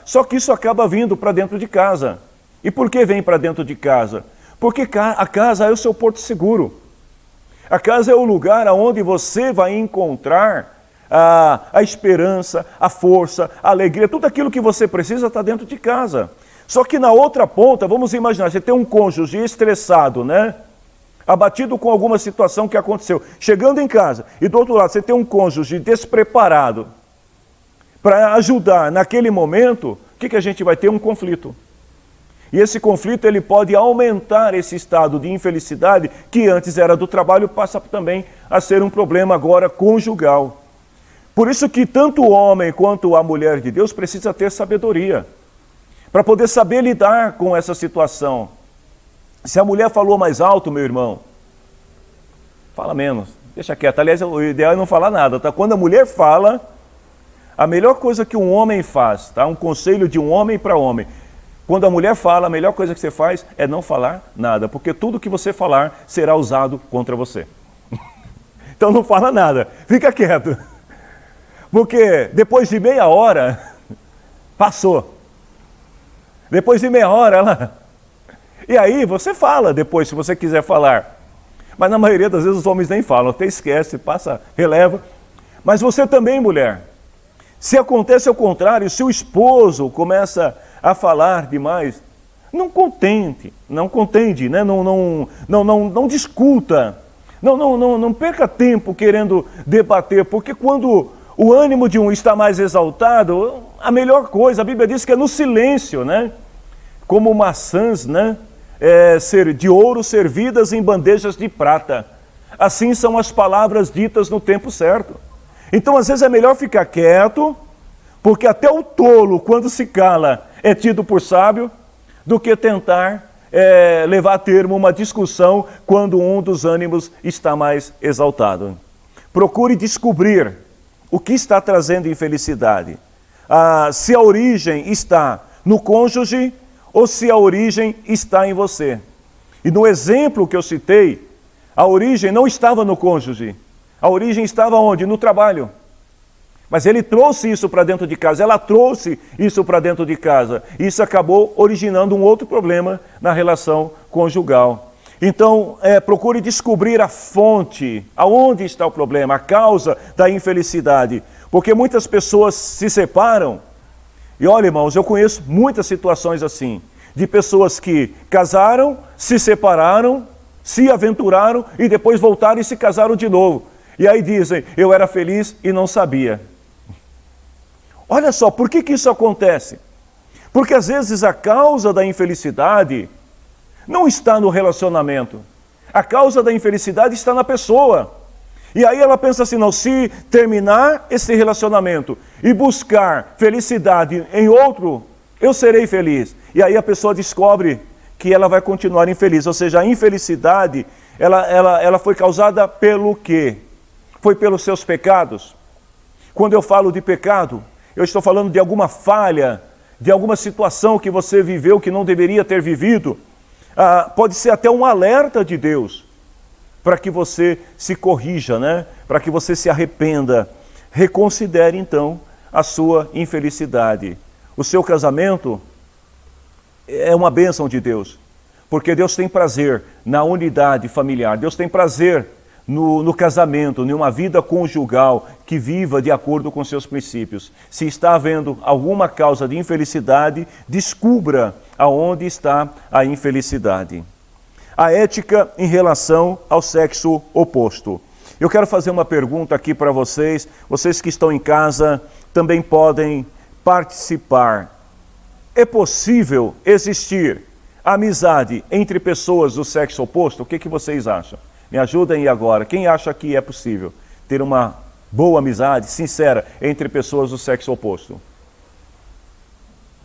só que isso acaba vindo para dentro de casa. E por que vem para dentro de casa? Porque a casa é o seu porto seguro. A casa é o lugar onde você vai encontrar a esperança, a força, a alegria, tudo aquilo que você precisa está dentro de casa. Só que na outra ponta, vamos imaginar, você tem um cônjuge estressado, né? Abatido com alguma situação que aconteceu, chegando em casa, e do outro lado você tem um cônjuge despreparado para ajudar naquele momento, o que a gente vai ter? Um conflito. E esse conflito ele pode aumentar esse estado de infelicidade que antes era do trabalho, passa também a ser um problema agora conjugal. Por isso que tanto o homem quanto a mulher de Deus precisa ter sabedoria, para poder saber lidar com essa situação. Se a mulher falou mais alto, meu irmão, fala menos, deixa quieto. Aliás, o ideal é não falar nada, tá? Quando a mulher fala, a melhor coisa que um homem faz, tá? Um conselho de um homem para homem. Quando a mulher fala, a melhor coisa que você faz é não falar nada, porque tudo que você falar será usado contra você. Então não fala nada, fica quieto. Porque depois de meia hora, passou. Depois de meia hora, ela... E aí você fala depois, se você quiser falar. Mas na maioria das vezes os homens nem falam, até esquece, passa, releva. Mas você também, mulher. Se acontece ao contrário, se o esposo começa a falar demais, não contente, né? Não discuta, não perca tempo querendo debater, porque quando o ânimo de um está mais exaltado, a melhor coisa, a Bíblia diz que é no silêncio, né? Como maçãs, né? de ouro servidas em bandejas de prata. Assim são as palavras ditas no tempo certo. Então, às vezes, é melhor ficar quieto, porque até o tolo, quando se cala, é tido por sábio, do que tentar levar a termo uma discussão quando um dos ânimos está mais exaltado. Procure descobrir o que está trazendo infelicidade. Se a origem está no cônjuge ou se a origem está em você. E no exemplo que eu citei, a origem não estava no cônjuge. A origem estava onde? No trabalho. Mas ele trouxe isso para dentro de casa, ela trouxe isso para dentro de casa. Isso acabou originando um outro problema na relação conjugal. Então, procure descobrir a fonte, aonde está o problema, a causa da infelicidade. Porque muitas pessoas se separam. E olha, irmãos, eu conheço muitas situações assim, de pessoas que casaram, se separaram, se aventuraram e depois voltaram e se casaram de novo. E aí dizem, eu era feliz e não sabia. Olha só, por que isso acontece? Porque às vezes a causa da infelicidade não está no relacionamento. A causa da infelicidade está na pessoa. E aí ela pensa assim, não, se terminar esse relacionamento e buscar felicidade em outro, eu serei feliz. E aí a pessoa descobre que ela vai continuar infeliz. Ou seja, a infelicidade, ela foi causada pelo quê? Foi pelos seus pecados. Quando eu falo de pecado, eu estou falando de alguma falha, de alguma situação que você viveu que não deveria ter vivido. Pode ser até um alerta de Deus para que você se corrija, né? Para que você se arrependa. Reconsidere então a sua infelicidade. O seu casamento é uma bênção de Deus, porque Deus tem prazer na unidade familiar, Deus tem prazer no casamento, em uma vida conjugal que viva de acordo com seus princípios. Se está havendo alguma causa de infelicidade, descubra aonde está a infelicidade. A ética em relação ao sexo oposto. Eu quero fazer uma pergunta aqui para vocês. Vocês que estão em casa também podem participar. É possível existir amizade entre pessoas do sexo oposto? O que vocês acham? Me ajudem aí agora. Quem acha que é possível ter uma boa amizade, sincera, entre pessoas do sexo oposto?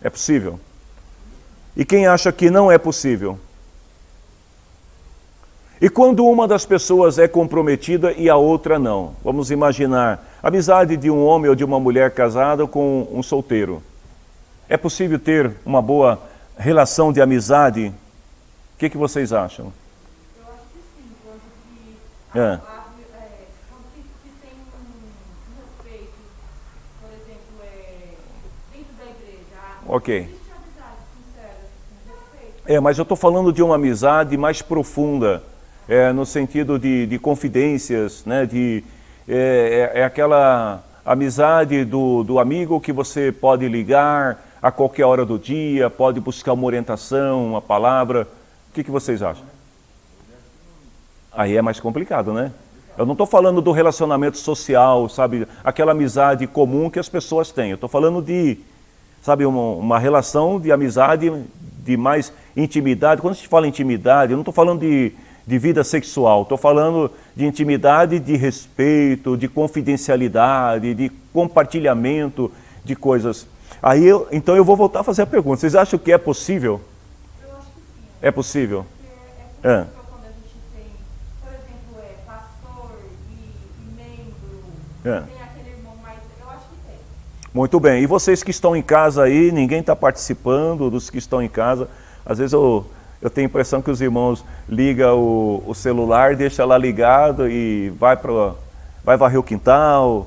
É possível? E quem acha que não é possível? E quando uma das pessoas é comprometida e a outra não? Vamos imaginar a amizade de um homem ou de uma mulher casada com um solteiro. É possível ter uma boa relação de amizade? O que vocês acham? Eu acho que sim, quando É. quando se tem um respeito, por exemplo, dentro da igreja, Ok. existe amizade sincera, respeito. Mas eu estou falando de uma amizade mais profunda, no sentido de confidências, né? Aquela amizade do amigo que você pode ligar a qualquer hora do dia, pode buscar uma orientação, uma palavra. O que vocês acham? Aí é mais complicado, né? Eu não estou falando do relacionamento social, sabe? Aquela amizade comum que as pessoas têm. Eu estou falando de, sabe, uma relação de amizade, de mais intimidade. Quando a gente fala intimidade, eu não estou falando de vida sexual. Estou falando de intimidade, de respeito, de confidencialidade, de compartilhamento de coisas. Então eu vou voltar a fazer a pergunta. Vocês acham que é possível? Eu acho que sim. É possível? Porque é possível quando a gente tem, por exemplo, pastor e membro, tem aquele irmão mais... Eu acho que tem. Muito bem. E vocês que estão em casa aí, ninguém está participando dos que estão em casa. Às vezes eu tenho a impressão que os irmãos ligam o celular, deixam lá ligado e vai varrer o quintal,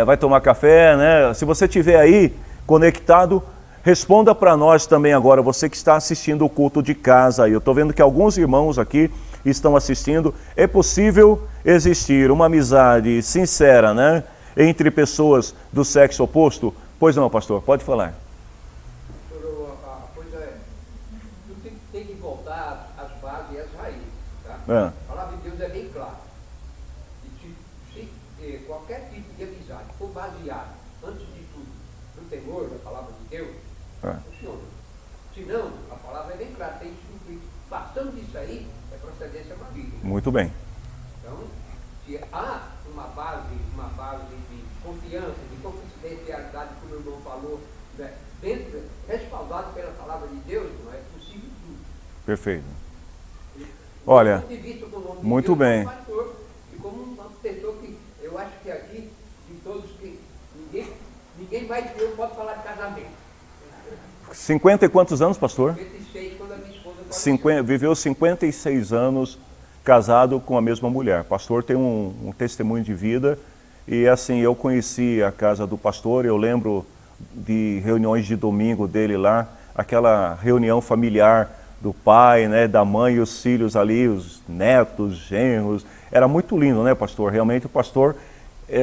vai tomar café, né? Se você estiver aí conectado, responda para nós também agora, você que está assistindo o culto de casa aí. Eu estou vendo que alguns irmãos aqui estão assistindo. É possível existir uma amizade sincera, né, entre pessoas do sexo oposto? Pois não, pastor, pode falar. A coisa tem que voltar às bases e às raízes. Tá? A palavra de Deus é bem clara. E se qualquer tipo de amizade for baseada, antes de tudo, no temor da palavra de Deus, funciona. Senão, a palavra é bem clara, tem que cumprir. Passando disso aí, é procedência maligna. Muito bem. Então, se há uma base de confiança, de confidencialidade, como o irmão falou, né, respaldado pela palavra de Deus, não é possível tudo. Perfeito. Olha, muito Deus, bem. como pastor, e como uma pessoa que eu acho que aqui, de todos que ninguém mais pode falar de casamento. 50 e quantos anos, pastor? 56, quando a minha esposa faleceu. Viveu 56 anos casado com a mesma mulher. Pastor tem um testemunho de vida e assim, eu conheci a casa do pastor, eu lembro de reuniões de domingo dele lá, aquela reunião familiar do pai, né, da mãe e os filhos ali, os netos, genros. Era muito lindo, né, pastor? Realmente o pastor,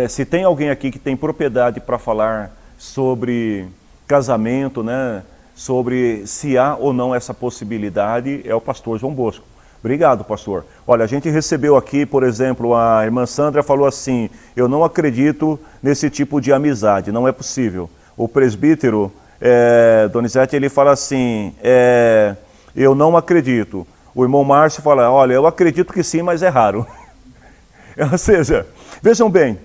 se tem alguém aqui que tem propriedade para falar sobre casamento, né, sobre se há ou não essa possibilidade, é o pastor João Bosco. Obrigado, pastor. Olha, a gente recebeu aqui, por exemplo, a irmã Sandra falou assim, eu não acredito nesse tipo de amizade, não é possível. O presbítero, Donizete, ele fala assim, eu não acredito. O irmão Márcio fala, olha, eu acredito que sim, mas é raro. Ou seja, vejam bem,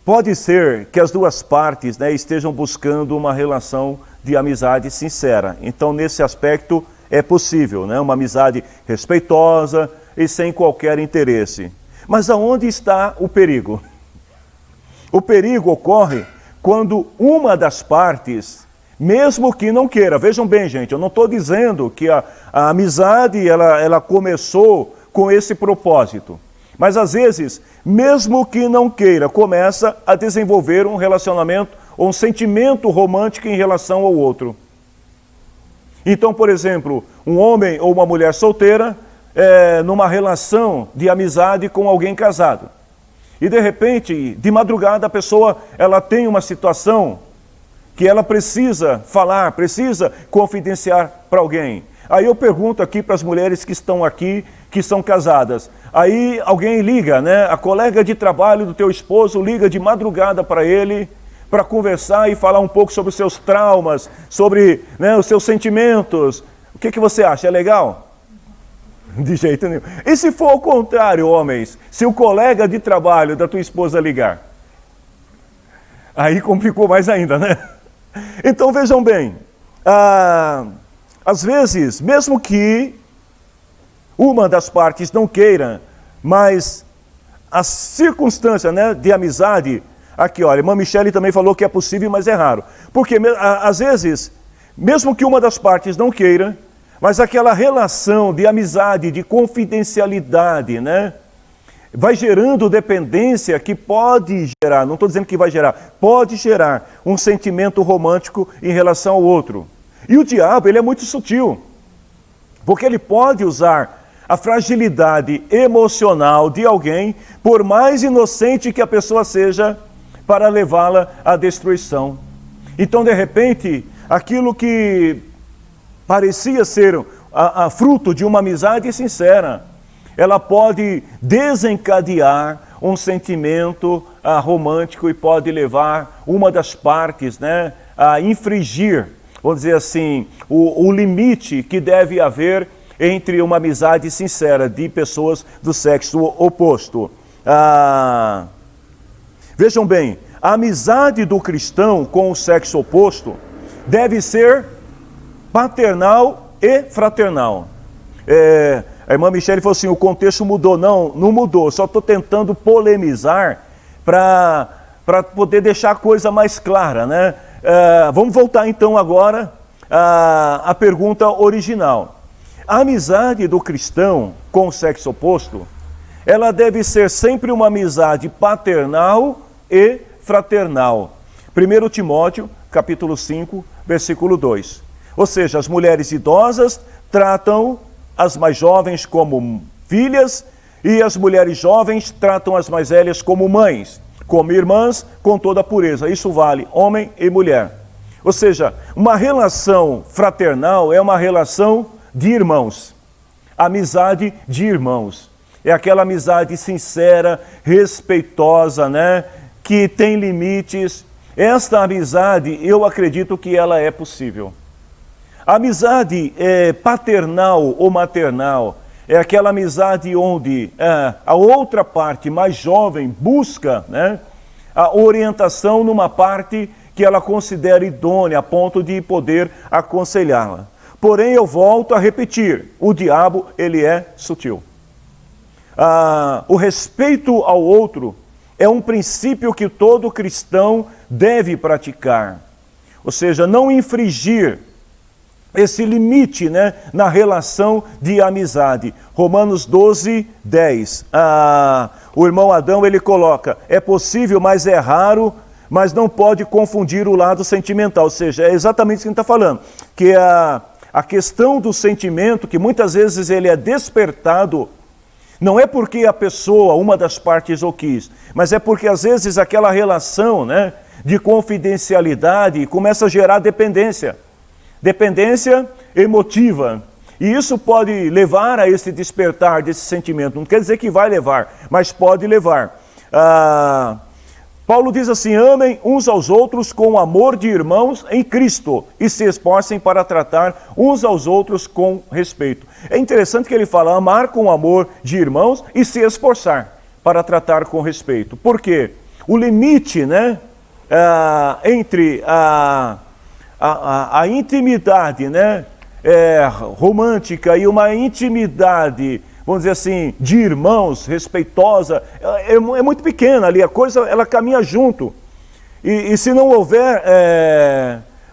pode ser que as duas partes, né, estejam buscando uma relação de amizade sincera. Então, nesse aspecto, é possível, né, uma amizade respeitosa e sem qualquer interesse. Mas aonde está o perigo? O perigo ocorre quando uma das partes, mesmo que não queira, vejam bem, gente, eu não estou dizendo que a amizade ela começou com esse propósito, mas às vezes, mesmo que não queira, começa a desenvolver um relacionamento ou um sentimento romântico em relação ao outro. Então, por exemplo, um homem ou uma mulher solteira numa relação de amizade com alguém casado. E de repente, de madrugada, a pessoa ela tem uma situação que ela precisa falar, precisa confidenciar para alguém. Aí eu pergunto aqui para as mulheres que estão aqui, que são casadas. Aí alguém liga, né? A colega de trabalho do teu esposo liga de madrugada para ele, para conversar e falar um pouco sobre os seus traumas, sobre, né, os seus sentimentos. O que você acha? É legal? De jeito nenhum. E se for ao contrário, homens? Se o colega de trabalho da tua esposa ligar? Aí complicou mais ainda, né? Então vejam bem, às vezes, mesmo que uma das partes não queira, mas a circunstância, né, de amizade, aqui olha, a irmã Michele também falou que é possível, mas é raro. Porque às vezes, mesmo que uma das partes não queira, mas aquela relação de amizade, de confidencialidade, né, vai gerando dependência que pode gerar, não estou dizendo que vai gerar, pode gerar um sentimento romântico em relação ao outro. E o diabo, ele é muito sutil, porque ele pode usar a fragilidade emocional de alguém, por mais inocente que a pessoa seja, para levá-la à destruição. Então, de repente, aquilo que parecia ser a fruto de uma amizade sincera, ela pode desencadear um sentimento romântico e pode levar uma das partes, né, a infringir, vamos dizer assim, o limite que deve haver entre uma amizade sincera de pessoas do sexo oposto. Vejam bem, a amizade do cristão com o sexo oposto deve ser paternal e fraternal. A irmã Michele falou assim, o contexto mudou. Não mudou, só estou tentando polemizar para poder deixar a coisa mais clara, né? Vamos voltar então agora à pergunta original. A amizade do cristão com o sexo oposto, ela deve ser sempre uma amizade paternal e fraternal. 1 Timóteo, capítulo 5, versículo 2. Ou seja, as mulheres idosas tratam as mais jovens como filhas e as mulheres jovens tratam as mais velhas como mães, como irmãs, com toda a pureza. Isso vale homem e mulher. Ou seja, uma relação fraternal é uma relação de irmãos. Amizade de irmãos. É aquela amizade sincera, respeitosa, né? Que tem limites. Esta amizade, eu acredito que ela é possível. A amizade paternal ou maternal é aquela amizade onde a outra parte mais jovem busca, né, a orientação numa parte que ela considera idônea a ponto de poder aconselhá-la. Porém, eu volto a repetir, o diabo, ele é sutil. O respeito ao outro é um princípio que todo cristão deve praticar. Ou seja, não infringir esse limite, né, na relação de amizade. Romanos 12, 10. O irmão Adão, ele coloca, é possível, mas é raro, mas não pode confundir o lado sentimental. Ou seja, é exatamente isso que a gente está falando. Que a questão do sentimento, que muitas vezes ele é despertado, não é porque a pessoa, uma das partes o quis, mas é porque às vezes aquela relação, né, de confidencialidade começa a gerar dependência. Dependência emotiva. E isso pode levar a esse despertar desse sentimento. Não quer dizer que vai levar, mas pode levar. Paulo diz assim, amem uns aos outros com o amor de irmãos em Cristo e se esforcem para tratar uns aos outros com respeito. É interessante que ele fala amar com amor de irmãos e se esforçar para tratar com respeito. Por quê? O limite, né, entre a intimidade, né, romântica e uma intimidade, vamos dizer assim, de irmãos, respeitosa, é muito pequena ali, a coisa ela caminha junto. E se não houver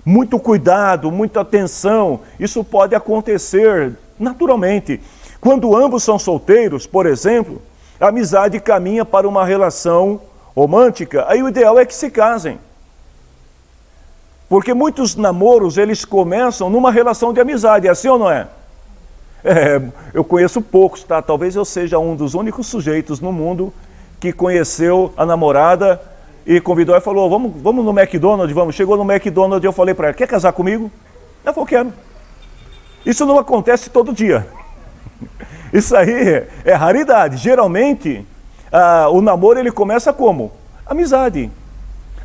muito cuidado, muita atenção, isso pode acontecer naturalmente. Quando ambos são solteiros, por exemplo, a amizade caminha para uma relação romântica, aí o ideal é que se casem. Porque muitos namoros, eles começam numa relação de amizade, é assim ou não é? Eu conheço poucos, tá? Talvez eu seja um dos únicos sujeitos no mundo que conheceu a namorada e convidou e falou, vamos no McDonald's, vamos. Chegou no McDonald's e eu falei para ela, quer casar comigo? Ela falou, quero. Isso não acontece todo dia. Isso aí é raridade. Geralmente, o namoro ele começa como? Amizade.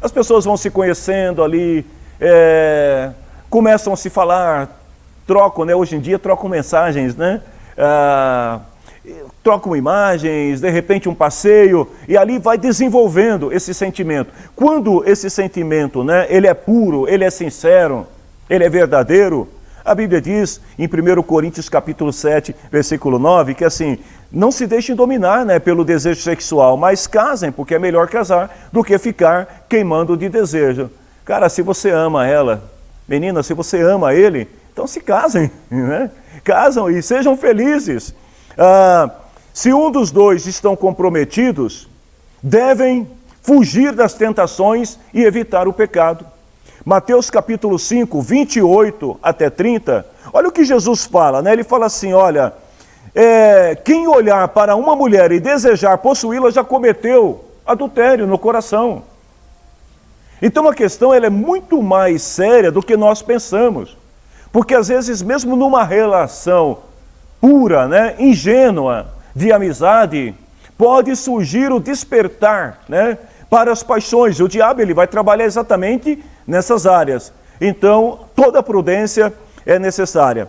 As pessoas vão se conhecendo ali, começam a se falar, trocam, né? Hoje em dia trocam mensagens, né? Trocam imagens, de repente um passeio, e ali vai desenvolvendo esse sentimento. Quando esse sentimento, né, ele é puro, ele é sincero, ele é verdadeiro, a Bíblia diz em 1 Coríntios capítulo 7, versículo 9, que assim, não se deixem dominar, né, pelo desejo sexual, mas casem, porque é melhor casar do que ficar queimando de desejo. Cara, se você ama ela, menina, se você ama ele, então se casem, né? Casam e sejam felizes. Se um dos dois estão comprometidos, devem fugir das tentações e evitar o pecado. Mateus capítulo 5, 28 até 30, olha o que Jesus fala, né? Ele fala assim, olha, quem olhar para uma mulher e desejar possuí-la já cometeu adultério no coração. Então a questão ela é muito mais séria do que nós pensamos. Porque às vezes mesmo numa relação pura, né, ingênua, de amizade, pode surgir o despertar, né, para as paixões. O diabo ele vai trabalhar exatamente nessas áreas. Então toda prudência é necessária.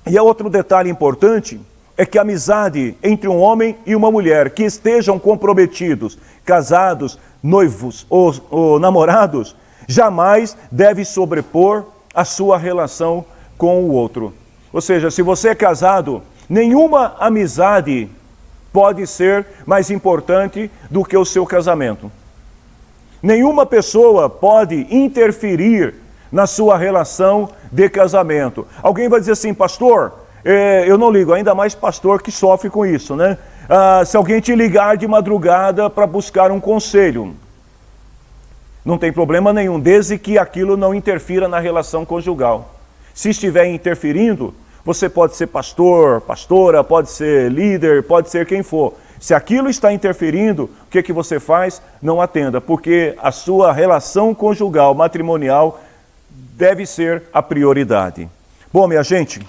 E outro detalhe importante é que a amizade entre um homem e uma mulher que estejam comprometidos, casados, noivos ou namorados, jamais deve sobrepor a sua relação com o outro. Ou seja, se você é casado, nenhuma amizade pode ser mais importante do que o seu casamento. Nenhuma pessoa pode interferir na sua relação de casamento. Alguém vai dizer assim, pastor, eu não ligo, ainda mais pastor que sofre com isso, né? Se alguém te ligar de madrugada para buscar um conselho, não tem problema nenhum, desde que aquilo não interfira na relação conjugal. Se estiver interferindo, você pode ser pastor, pastora, pode ser líder, pode ser quem for. Se aquilo está interferindo, o que você faz? Não atenda, porque a sua relação conjugal, matrimonial, deve ser a prioridade. Bom, minha gente,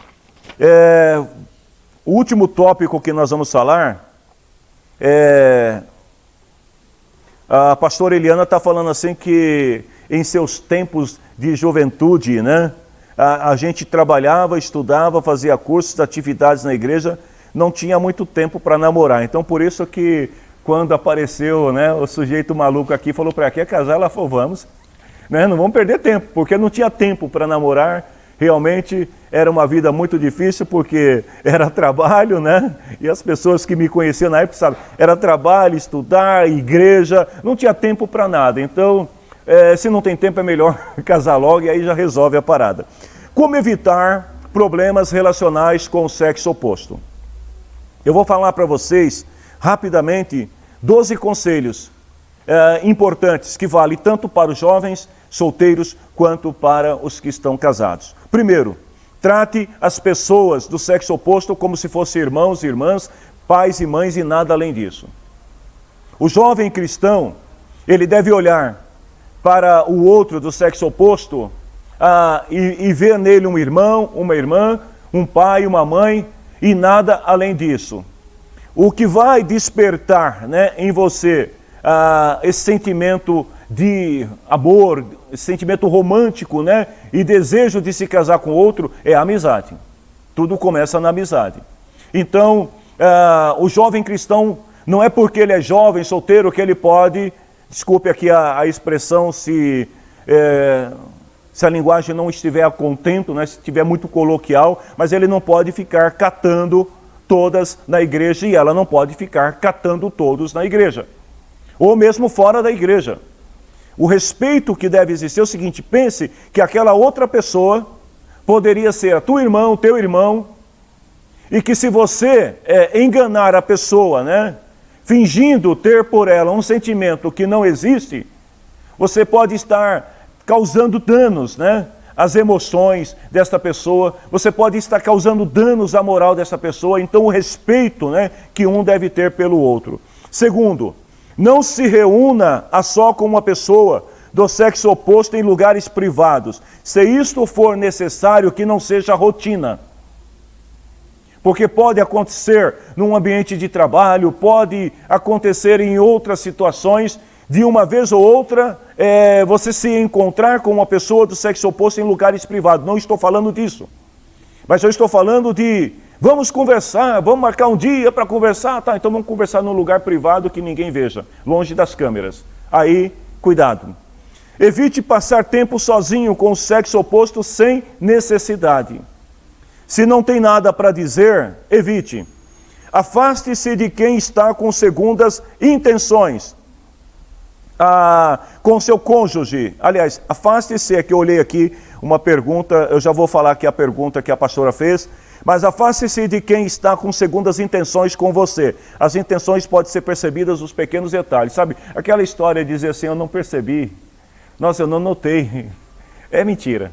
o último tópico que nós vamos falar a pastora Eliana está falando assim que em seus tempos de juventude, né, a gente trabalhava, estudava, fazia cursos, atividades na igreja, não tinha muito tempo para namorar. Então, por isso que quando apareceu, né, o sujeito maluco aqui, falou para quer casar, ela falou, vamos, né, não vamos perder tempo, porque não tinha tempo para namorar. Realmente era uma vida muito difícil, porque era trabalho, né? E as pessoas que me conheciam na época, sabe, era trabalho, estudar, igreja, não tinha tempo para nada. Então, se não tem tempo, é melhor casar logo e aí já resolve a parada. Como evitar problemas relacionais com o sexo oposto? Eu vou falar para vocês, rapidamente, 12 conselhos importantes que valem tanto para os jovens solteiros quanto para os que estão casados. Primeiro, trate as pessoas do sexo oposto como se fossem irmãos e irmãs, pais e mães e nada além disso. O jovem cristão, ele deve olhar para o outro do sexo oposto e ver nele um irmão, uma irmã, um pai, uma mãe e nada além disso. O que vai despertar, né, em você esse sentimento de amor, esse sentimento romântico, né, e desejo de se casar com outro é a amizade. Tudo começa na amizade. Então, o jovem cristão, não é porque ele é jovem, solteiro, que ele pode, desculpe aqui a expressão, se a linguagem não estiver a contento, né, se estiver muito coloquial, mas ele não pode ficar catando todas na igreja e ela não pode ficar catando todos na igreja. Ou mesmo fora da igreja. O respeito que deve existir é o seguinte, pense que aquela outra pessoa poderia ser a tua irmã, o teu irmão, e que se você enganar a pessoa, né, fingindo ter por ela um sentimento que não existe, você pode estar causando danos, né, às emoções desta pessoa, você pode estar causando danos à moral dessa pessoa. Então o respeito, né, que um deve ter pelo outro. Segundo, não se reúna a só com uma pessoa do sexo oposto em lugares privados. Se isto for necessário, que não seja rotina. Porque pode acontecer num ambiente de trabalho, pode acontecer em outras situações, de uma vez ou outra, você se encontrar com uma pessoa do sexo oposto em lugares privados. Não estou falando disso. Mas eu estou falando de... Vamos conversar, vamos marcar um dia para conversar. Tá, então vamos conversar num lugar privado que ninguém veja, longe das câmeras. Aí, cuidado. Evite passar tempo sozinho com o sexo oposto sem necessidade. Se não tem nada para dizer, evite. Afaste-se de quem está com segundas intenções. Com seu cônjuge. Aliás, afaste-se, é que eu olhei aqui uma pergunta, eu já vou falar aqui a pergunta que a pastora fez. Mas afaste-se de quem está com segundas intenções com você. As intenções podem ser percebidas nos pequenos detalhes. Sabe, aquela história de dizer assim, eu não percebi. Nossa, eu não notei. É mentira.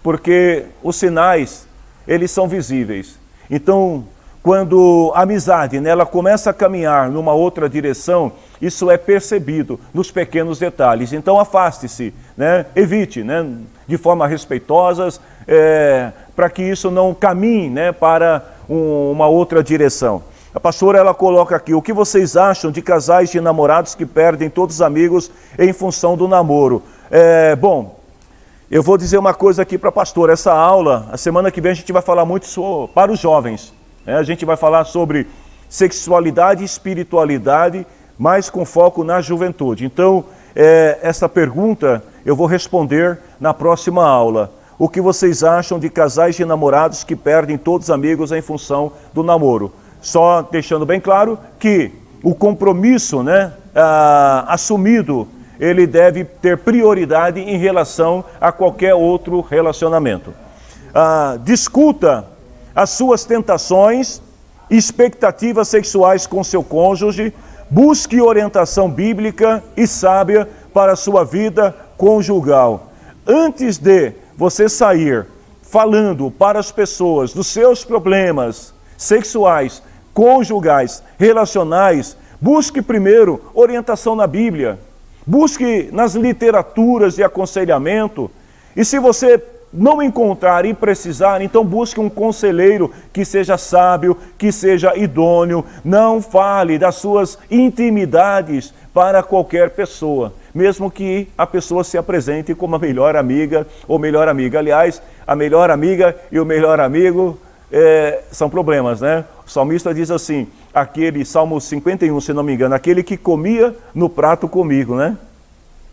Porque os sinais, eles são visíveis. Então, quando a amizade, né, ela começa a caminhar numa outra direção, isso é percebido nos pequenos detalhes. Então afaste-se, né, evite, né, de forma respeitosa, para que isso não caminhe, né, para uma outra direção. A pastora, ela coloca aqui, o que vocês acham de casais de namorados que perdem todos os amigos em função do namoro? Bom, eu vou dizer uma coisa aqui para a pastora, essa aula, a semana que vem a gente vai falar muito para os jovens, né? A gente vai falar sobre sexualidade e espiritualidade, mas com foco na juventude. Então, essa pergunta eu vou responder na próxima aula. O que vocês acham de casais de namorados que perdem todos os amigos em função do namoro? Só deixando bem claro que o compromisso, né, assumido, ele deve ter prioridade em relação a qualquer outro relacionamento. Discuta as suas tentações, expectativas sexuais com seu cônjuge, busque orientação bíblica e sábia para a sua vida conjugal. Antes de você sair falando para as pessoas dos seus problemas sexuais, conjugais, relacionais, busque primeiro orientação na Bíblia, busque nas literaturas de aconselhamento, e se você não encontrar e precisar, então busque um conselheiro que seja sábio, que seja idôneo. Não fale das suas intimidades para qualquer pessoa, mesmo que a pessoa se apresente como a melhor amiga ou melhor amiga. Aliás, a melhor amiga e o melhor amigo são problemas, né? O salmista diz assim, Salmo 51, se não me engano, aquele que comia no prato comigo, né?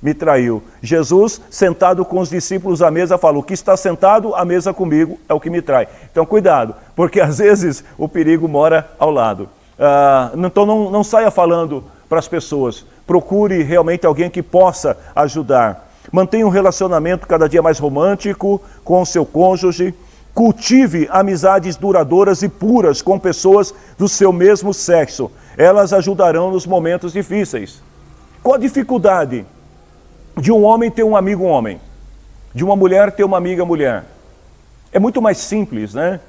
Me traiu. Jesus, sentado com os discípulos à mesa, falou, o que está sentado à mesa comigo é o que me trai. Então, cuidado, porque às vezes o perigo mora ao lado. Então, não saia falando para as pessoas. Procure realmente alguém que possa ajudar. Mantenha um relacionamento cada dia mais romântico com o seu cônjuge. Cultive amizades duradouras e puras com pessoas do seu mesmo sexo. Elas ajudarão nos momentos difíceis. Qual a dificuldade de um homem ter um amigo homem? De uma mulher ter uma amiga mulher? É muito mais simples, né?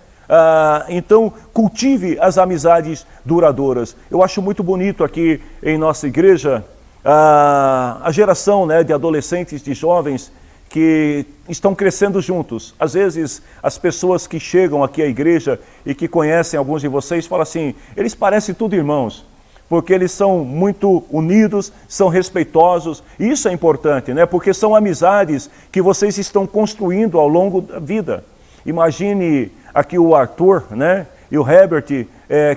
Então, cultive as amizades duradouras. Eu acho muito bonito aqui em nossa igreja a geração, né, de adolescentes, de jovens que estão crescendo juntos. Às vezes, as pessoas que chegam aqui à igreja e que conhecem alguns de vocês falam assim, eles parecem tudo irmãos, porque eles são muito unidos, são respeitosos, e isso é importante, né? Porque são amizades que vocês estão construindo ao longo da vida. Imagine aqui o Arthur, né? E o Herbert,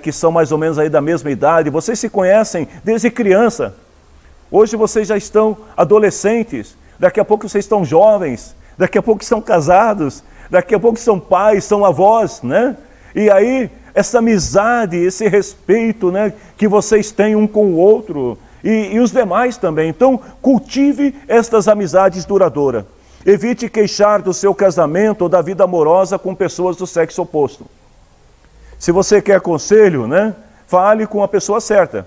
que são mais ou menos aí da mesma idade, vocês se conhecem desde criança. Hoje vocês já estão adolescentes, daqui a pouco vocês estão jovens, daqui a pouco são casados, daqui a pouco são pais, são avós, né? E aí, essa amizade, esse respeito, né, que vocês têm um com o outro, e os demais também. Então, cultive estas amizades duradouras. Evite queixar do seu casamento ou da vida amorosa com pessoas do sexo oposto. Se você quer conselho, né, fale com a pessoa certa.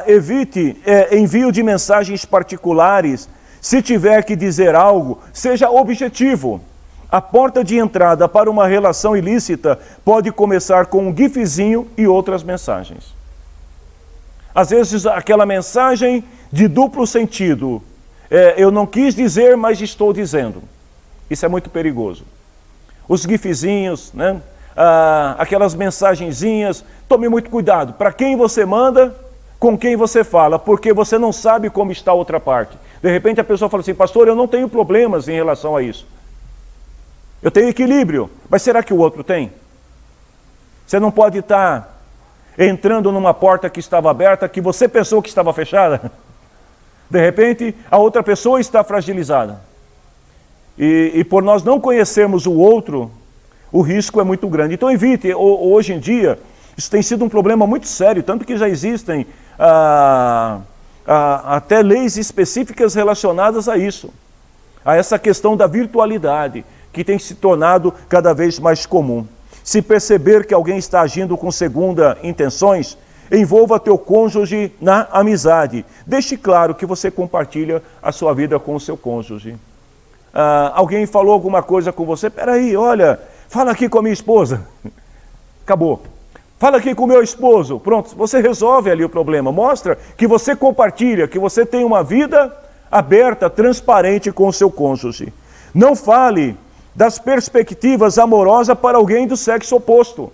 Evite envio de mensagens particulares. Se tiver que dizer algo, seja objetivo. A porta de entrada para uma relação ilícita pode começar com um gifzinho e outras mensagens. Às vezes aquela mensagem de duplo sentido. Eu não quis dizer, mas estou dizendo. Isso é muito perigoso. Os gifzinhos, né? Aquelas mensagenzinhas, tome muito cuidado. Para quem você manda, com quem você fala, porque você não sabe como está a outra parte. De repente a pessoa fala assim, pastor, eu não tenho problemas em relação a isso. Eu tenho equilíbrio, mas será que o outro tem? Você não pode estar entrando numa porta que estava aberta, que você pensou que estava fechada. De repente, a outra pessoa está fragilizada. E por nós não conhecermos o outro, o risco é muito grande. Então evite, hoje em dia, isso tem sido um problema muito sério, tanto que já existem até leis específicas relacionadas a isso. A essa questão da virtualidade, que tem se tornado cada vez mais comum. Se perceber que alguém está agindo com segunda intenções, envolva teu cônjuge na amizade. Deixe claro que você compartilha a sua vida com o seu cônjuge. Alguém falou alguma coisa com você? Peraí, olha, fala aqui com a minha esposa. Acabou. Fala aqui com o meu esposo. Pronto, você resolve ali o problema. Mostra que você compartilha, que você tem uma vida aberta, transparente com o seu cônjuge. Não fale das perspectivas amorosas para alguém do sexo oposto.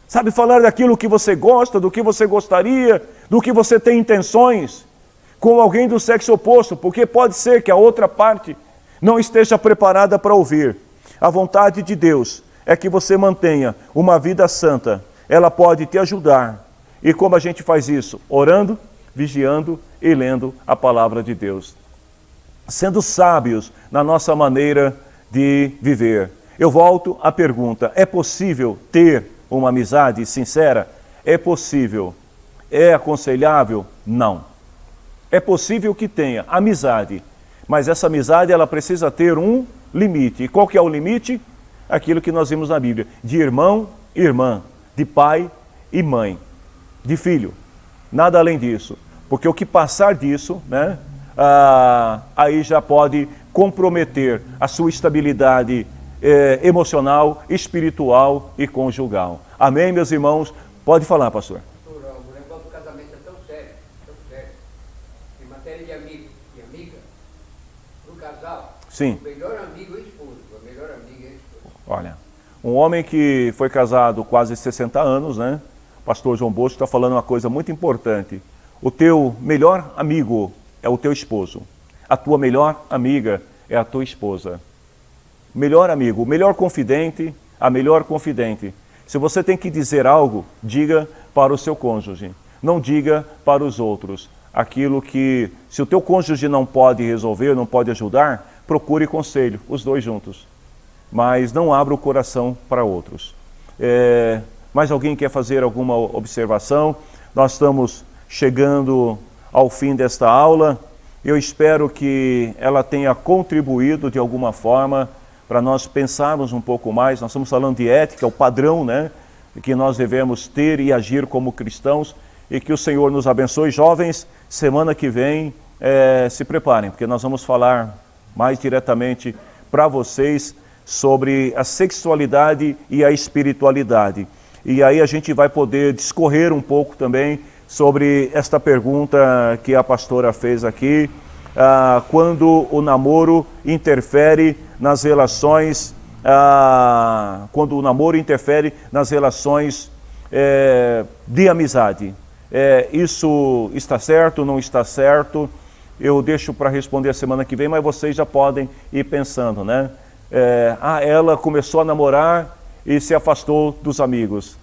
Sabe, falar daquilo que você gosta, do que você gostaria, do que você tem intenções com alguém do sexo oposto, porque pode ser que a outra parte não esteja preparada para ouvir. A vontade de Deus é que você mantenha uma vida santa. Ela pode te ajudar. E como a gente faz isso? Orando, vigiando e lendo a palavra de Deus. Sendo sábios na nossa maneira de viver. Eu volto à pergunta, é possível ter uma amizade sincera? É possível. É aconselhável? Não. É possível que tenha amizade, mas essa amizade ela precisa ter um limite. E qual que é o limite? Aquilo que nós vimos na Bíblia, de irmão e irmã, de pai e mãe, de filho. Nada além disso. Porque o que passar disso, né? Aí já pode comprometer a sua estabilidade emocional, espiritual e conjugal. Amém, meus irmãos? Pode falar, pastor. Pastor, o negócio do casamento é tão sério, em matéria de amigo e amiga, no casal, Sim. o melhor amigo é esposo, a melhor amiga é esposo. Olha, um homem que foi casado quase 60 anos, né? O pastor João Bosco está falando uma coisa muito importante. O teu melhor amigo é o teu esposo. A tua melhor amiga é a tua esposa. Melhor amigo, o melhor confidente, a melhor confidente. Se você tem que dizer algo, diga para o seu cônjuge. Não diga para os outros. Aquilo que, se o teu cônjuge não pode resolver, não pode ajudar, procure conselho, os dois juntos. Mas não abra o coração para outros. Mais alguém quer fazer alguma observação? Nós estamos chegando ao fim desta aula. Eu espero que ela tenha contribuído de alguma forma para nós pensarmos um pouco mais. Nós estamos falando de ética, o padrão, né, que nós devemos ter e agir como cristãos, e que o Senhor nos abençoe. Jovens, semana que vem, se preparem, porque nós vamos falar mais diretamente para vocês sobre a sexualidade e a espiritualidade. E aí a gente vai poder discorrer um pouco também sobre esta pergunta que a pastora fez aqui, quando o namoro interfere nas relações, de amizade. Isso está certo, não está certo? Eu deixo para responder a semana que vem, mas vocês já podem ir pensando, né? Ela começou a namorar e se afastou dos amigos.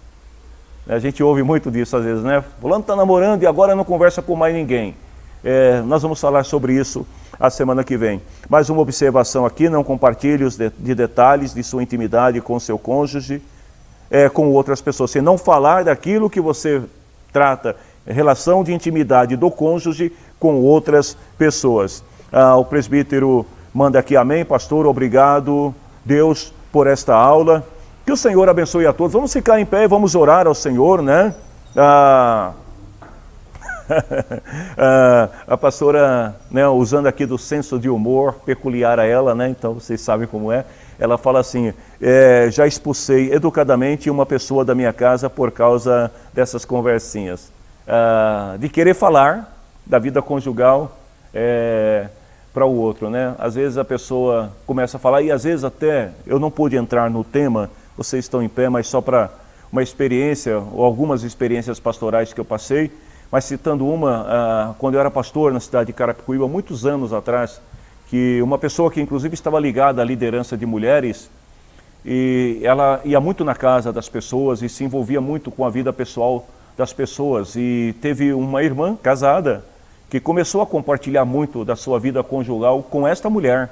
A gente ouve muito disso às vezes, né? Fulano está namorando e agora não conversa com mais ninguém. Nós vamos falar sobre isso a semana que vem. Mais uma observação aqui: não compartilhe de detalhes de sua intimidade com seu cônjuge, com outras pessoas. Se não falar daquilo que você trata, relação de intimidade do cônjuge com outras pessoas. O presbítero manda aqui amém. Pastor, obrigado, Deus, por esta aula. Que o Senhor abençoe a todos. Vamos ficar em pé e vamos orar ao Senhor, né? A pastora, né, usando aqui do senso de humor peculiar a ela, né? Então vocês sabem como é. Ela fala assim: já expulsei educadamente uma pessoa da minha casa por causa dessas conversinhas. De querer falar da vida conjugal para o outro, né? Às vezes a pessoa começa a falar, e às vezes até eu não pude entrar no tema, vocês estão em pé, mas só para uma experiência, ou algumas experiências pastorais que eu passei, mas citando uma, quando eu era pastor na cidade de Carapicuíba, muitos anos atrás, que uma pessoa que inclusive estava ligada à liderança de mulheres, e ela ia muito na casa das pessoas e se envolvia muito com a vida pessoal das pessoas, e teve uma irmã casada que começou a compartilhar muito da sua vida conjugal com esta mulher.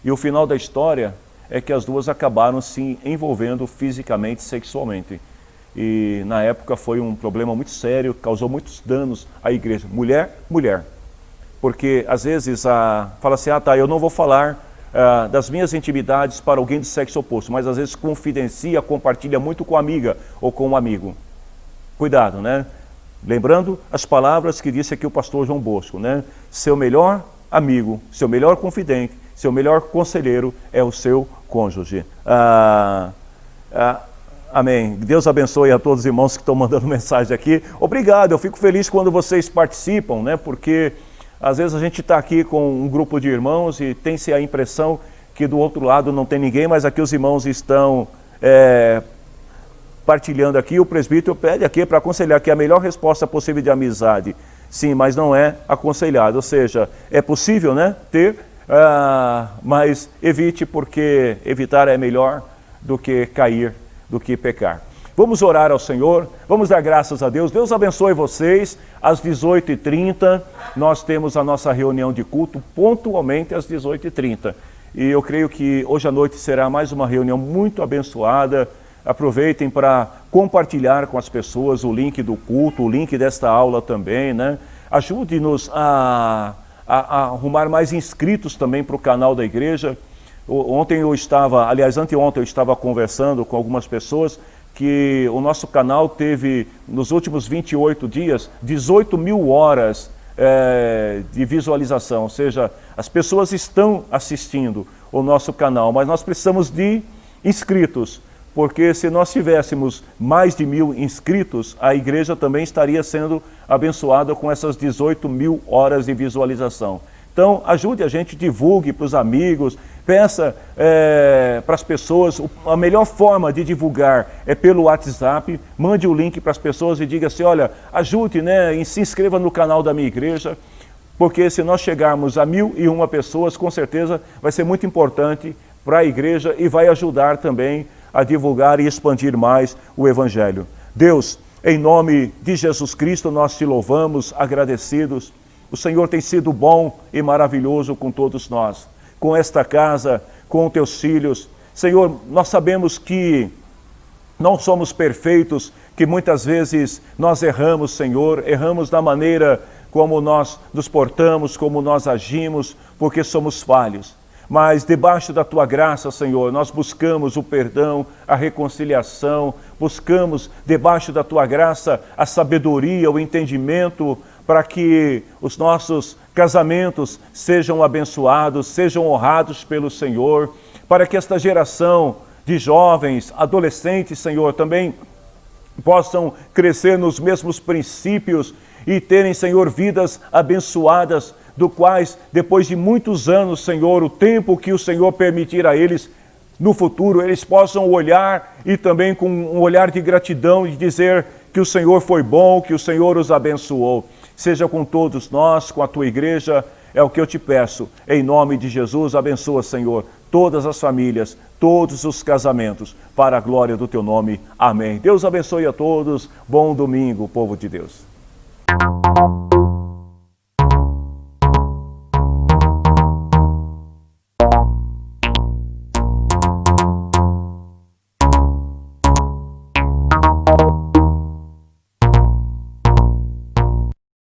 E o final da história é que as duas acabaram se envolvendo fisicamente, sexualmente. E na época foi um problema muito sério, causou muitos danos à igreja. Mulher. Porque às vezes fala assim, eu não vou falar das minhas intimidades para alguém do sexo oposto, mas às vezes confidencia, compartilha muito com a amiga ou com um amigo. Cuidado, né? Lembrando as palavras que disse aqui o pastor João Bosco, né? Seu melhor amigo, seu melhor confidente, seu melhor conselheiro é o seu cônjuge. Amém. Deus abençoe a todos os irmãos que estão mandando mensagem aqui. Obrigado, eu fico feliz quando vocês participam, né? Porque às vezes a gente está aqui com um grupo de irmãos e tem-se a impressão que do outro lado não tem ninguém, mas aqui os irmãos estão partilhando aqui. O presbítero pede aqui para aconselhar que a melhor resposta possível de amizade, sim, mas não é aconselhado. Ou seja, é possível, né, ter, mas evite, porque evitar é melhor do que cair, do que pecar. Vamos orar ao Senhor, vamos dar graças a Deus. Deus abençoe vocês. Às 18h30 nós temos a nossa reunião de culto, pontualmente às 18h30. E eu creio que hoje à noite será mais uma reunião muito abençoada. Aproveitem para compartilhar com as pessoas o link do culto, o link desta aula também, né? Ajude-nos a arrumar mais inscritos também para o canal da igreja. Anteontem eu estava conversando com algumas pessoas que o nosso canal teve, nos últimos 28 dias, 18 mil horas de visualização. Ou seja, as pessoas estão assistindo o nosso canal, mas nós precisamos de inscritos. Porque se nós tivéssemos mais de 1000 inscritos, a igreja também estaria sendo abençoada com essas 18 mil horas de visualização. Então, ajude a gente, divulgue para os amigos, peça para as pessoas. A melhor forma de divulgar é pelo WhatsApp. Mande o link para as pessoas e diga assim, olha, ajude, né, e se inscreva no canal da minha igreja. porque se nós chegarmos a 1.001 pessoas, com certeza vai ser muito importante para a igreja e vai ajudar também a divulgar e expandir mais o Evangelho. Deus, em nome de Jesus Cristo, nós te louvamos, agradecidos. O Senhor tem sido bom e maravilhoso com todos nós, com esta casa, com teus filhos. Senhor, nós sabemos que não somos perfeitos, que muitas vezes nós erramos, Senhor, erramos na maneira como nós nos portamos, como nós agimos, porque somos falhos. Mas debaixo da tua graça, Senhor, nós buscamos o perdão, a reconciliação, buscamos debaixo da tua graça a sabedoria, o entendimento, para que os nossos casamentos sejam abençoados, sejam honrados pelo Senhor, para que esta geração de jovens, adolescentes, Senhor, também possam crescer nos mesmos princípios e terem, Senhor, vidas abençoadas, do quais, depois de muitos anos, Senhor, o tempo que o Senhor permitir a eles, no futuro, eles possam olhar e também com um olhar de gratidão e dizer que o Senhor foi bom, que o Senhor os abençoou. Seja com todos nós, com a tua igreja, é o que eu te peço. Em nome de Jesus, abençoa, Senhor, todas as famílias, todos os casamentos, para a glória do teu nome. Amém. Deus abençoe a todos. Bom domingo, povo de Deus.